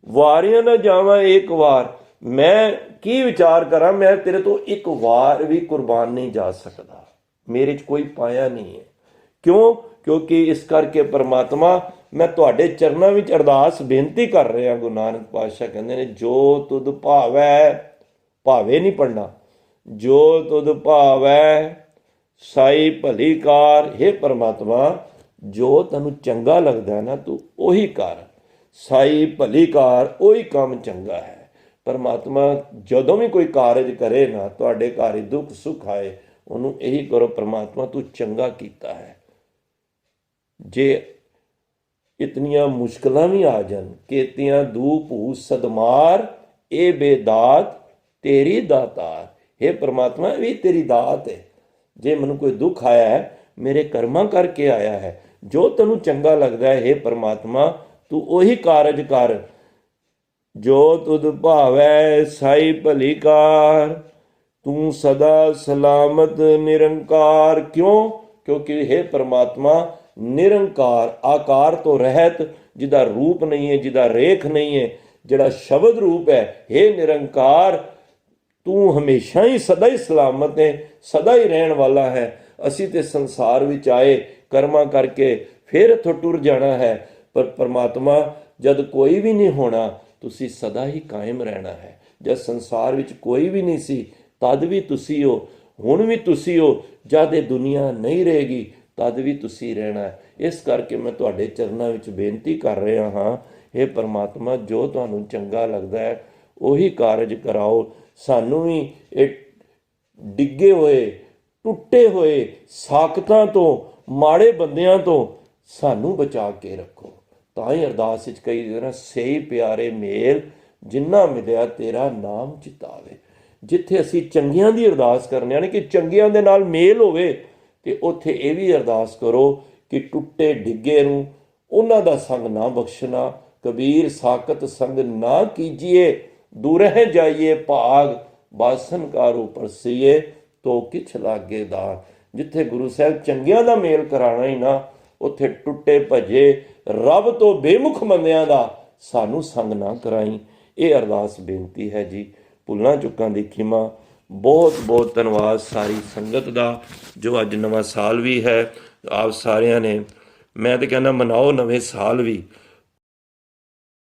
ਵਾਰੀਆਂ ਨਾ ਜਾਵਾਂ ਇੱਕ ਵਾਰ, ਮੈਂ ਕੀ ਵਿਚਾਰ ਕਰਾਂ? ਮੈਂ ਤੇਰੇ ਤੋਂ ਇੱਕ ਵਾਰ ਵੀ ਕੁਰਬਾਨ ਨਹੀਂ ਜਾ ਸਕਦਾ, ਮੇਰੇ 'ਚ ਕੋਈ ਪਾਇਆ ਨਹੀਂ ਹੈ। ਕਿਉਂ? ਕਿਉਂਕਿ ਇਸ ਕਰਕੇ ਪਰਮਾਤਮਾ ਮੈਂ ਤੁਹਾਡੇ ਚਰਨਾਂ ਵਿੱਚ ਅਰਦਾਸ ਬੇਨਤੀ ਕਰ ਰਿਹਾ। ਗੁਰੂ ਨਾਨਕ ਪਾਤਸ਼ਾਹ ਕਹਿੰਦੇ ਨੇ ਜੋ ਤੁਧ ਭਾਵੈ, ਭਾਵੇ ਨਹੀਂ ਪੜਨਾ, ਜੋ ਤੁਧ ਭਾਵੈ ਸਾਈ ਭਲੀ ਕਾਰ। ਹੇ ਪਰਮਾਤਮਾ, ਜੋ ਤੈਨੂੰ ਚੰਗਾ ਲੱਗਦਾ ਨਾ ਤੂੰ ਉਹੀ ਕਰ। ਸਾਈ ਭਲੀ ਕਾਰ, ਉਹੀ ਕੰਮ ਚੰਗਾ ਹੈ। ਪਰਮਾਤਮਾ ਜਦੋਂ ਵੀ ਕੋਈ ਕਾਰਜ ਕਰੇ ਨਾ, ਤੁਹਾਡੇ ਘਰ ਹੀ ਦੁੱਖ ਸੁੱਖ ਆਏ, ਉਹਨੂੰ ਇਹੀ ਕਰੋ, ਪਰਮਾਤਮਾ ਤੂੰ ਚੰਗਾ ਕੀਤਾ ਹੈ। ਜੇ ਇਤਨੀਆਂ ਮੁਸ਼ਕਲਾਂ ਵੀ ਆ ਜਾਣ, ਕੇਤੀਆਂ ਦੂ ਭੂ ਸਦਮਾਰ, ਇਹ ਬੇਦਾਤ ਤੇਰੀ ਦਾਤਾਰ। हे ਪਰਮਾਤਮਾ, ਇਹ ਵੀ ਤੇਰੀ ਦਾਤ ਹੈ। ਜੇ ਮੈਨੂੰ ਕੋਈ ਦੁੱਖ ਆਇਆ ਹੈ, ਮੇਰੇ ਕਰਮਾਂ ਕਰਕੇ ਆਇਆ ਹੈ। ਜੋ ਤੈਨੂੰ ਚੰਗਾ ਲੱਗਦਾ ਹੈ हे ਪਰਮਾਤਮਾ, ਤੂੰ ਉਹੀ ਕਾਰਜ ਕਰ। ਜੋ ਤੁਧ ਭਾਵੈ ਸਾਈ ਭਲੀ ਕਾਰ, ਤੂੰ ਸਦਾ ਸਲਾਮਤ ਨਿਰੰਕਾਰ। ਕਿਉਂ? ਕਿਉਂਕਿ हे ਪਰਮਾਤਮਾ ਨਿਰੰਕਾਰ, ਆਕਾਰ ਤੋਂ ਰਹਿਤ, ਜਿਹਦਾ ਰੂਪ ਨਹੀਂ ਹੈ, ਜਿਹਦਾ ਰੇਖ ਨਹੀਂ ਹੈ, ਜਿਹੜਾ ਸ਼ਬਦ ਰੂਪ ਹੈ। हे ਨਿਰੰਕਾਰ, ਤੂੰ ਹਮੇਸ਼ਾ ਹੀ ਸਦਾ ਹੀ ਸਲਾਮਤ ਹੈ, ਸਦਾ ਹੀ ਰਹਿਣ ਵਾਲਾ ਹੈ। ਅਸੀਂ ਤੇ ਸੰਸਾਰ ਵਿੱਚ ਆਏ ਕਰਮਾਂ ਕਰਕੇ, ਫਿਰ ਇੱਥੋਂ ਟੁਰ ਜਾਣਾ ਹੈ। ਪਰ ਪਰਮਾਤਮਾ ਜਦ ਕੋਈ ਵੀ ਨਹੀਂ ਹੋਣਾ, ਤੁਸੀਂ ਸਦਾ ਹੀ ਕਾਇਮ ਰਹਿਣਾ ਹੈ। ਜਦ ਸੰਸਾਰ ਵਿੱਚ ਕੋਈ ਵੀ ਨਹੀਂ ਸੀ, ਤਦ ਵੀ ਤੁਸੀਂ ਹੋ, ਹੁਣ ਵੀ ਤੁਸੀਂ ਹੋ। ਜਦ ਇਹ ਦੁਨੀਆ ਨਹੀਂ ਰਹੇਗੀ, ਤਦ ਵੀ ਤੁਸੀਂ ਰਹਿਣਾ ਹੈ। ਇਸ ਕਰਕੇ ਮੈਂ ਤੁਹਾਡੇ ਚਰਨਾਂ ਵਿੱਚ ਬੇਨਤੀ ਕਰ ਰਿਹਾ ਹਾਂ, ਇਹ ਪਰਮਾਤਮਾ ਜੋ ਤੁਹਾਨੂੰ ਚੰਗਾ ਲੱਗਦਾ ਹੈ ਉਹੀ ਕਾਰਜ ਕਰਾਓ। ਸਾਨੂੰ ਵੀ ਇਹ ਡਿੱਗੇ ਹੋਏ, ਟੁੱਟੇ ਹੋਏ, ਸਾਖਤਾਂ ਤੋਂ, ਮਾੜੇ ਬੰਦਿਆਂ ਤੋਂ ਸਾਨੂੰ ਬਚਾ ਕੇ ਰੱਖੋ। ਤਾਂ ਹੀ ਅਰਦਾਸ ਵਿੱਚ ਕਈ ਦਿਨ ਸਹੀ ਪਿਆਰੇ ਮੇਲ, ਜਿੰਨਾ ਮਿਲਿਆ ਤੇਰਾ ਨਾਮ ਚਿਤਾਵੇ। ਜਿੱਥੇ ਅਸੀਂ ਚੰਗਿਆਂ ਦੀ ਅਰਦਾਸ ਕਰਨੇ ਆ, ਕਿ ਚੰਗਿਆਂ ਦੇ ਨਾਲ ਮੇਲ ਹੋਵੇ, ਤੇ ਉੱਥੇ ਇਹ ਵੀ ਅਰਦਾਸ ਕਰੋ ਕਿ ਟੁੱਟੇ ਡਿੱਗੇ ਨੂੰ ਉਹਨਾਂ ਦਾ ਸੰਗ ਨਾ ਬਖਸ਼ਣਾ। ਕਬੀਰ ਸਾਕਤ ਸੰਗ ਨਾ ਕੀਜੀਏ, ਦੂਰਹਿ ਜਾਈਏ ਭਾਗ, ਬਾਸਨ ਕਾਰੂ ਪਰਸੀਏ ਤੋ ਕਿਛ ਲਾਗੇ ਦਾਗ। ਜਿੱਥੇ ਗੁਰੂ ਸਾਹਿਬ ਚੰਗਿਆਂ ਦਾ ਮੇਲ ਕਰਾਣਾ ਹੀ ਨਾ, ਉੱਥੇ ਟੁੱਟੇ ਭੱਜੇ ਰੱਬ ਤੋਂ ਬੇਮੁਖ ਬੰਦਿਆਂ ਦਾ ਸਾਨੂੰ ਸੰਗ ਨਾ ਕਰਾਈ। ਇਹ ਅਰਦਾਸ ਬੇਨਤੀ ਹੈ ਜੀ। ਭੁੱਲਾਂ ਚੁੱਕਾਂ ਦੀ ਖਿਮਾ। ਬਹੁਤ ਬਹੁਤ ਧੰਨਵਾਦ ਸਾਰੀ ਸੰਗਤ ਦਾ, ਜੋ ਅੱਜ ਨਵਾਂ ਸਾਲ ਵੀ ਹੈ। ਆਪ ਸਾਰਿਆਂ ਨੇ, ਮੈਂ ਤਾਂ ਕਹਿੰਦਾ ਮਨਾਓ ਨਵੇਂ ਸਾਲ ਵੀ।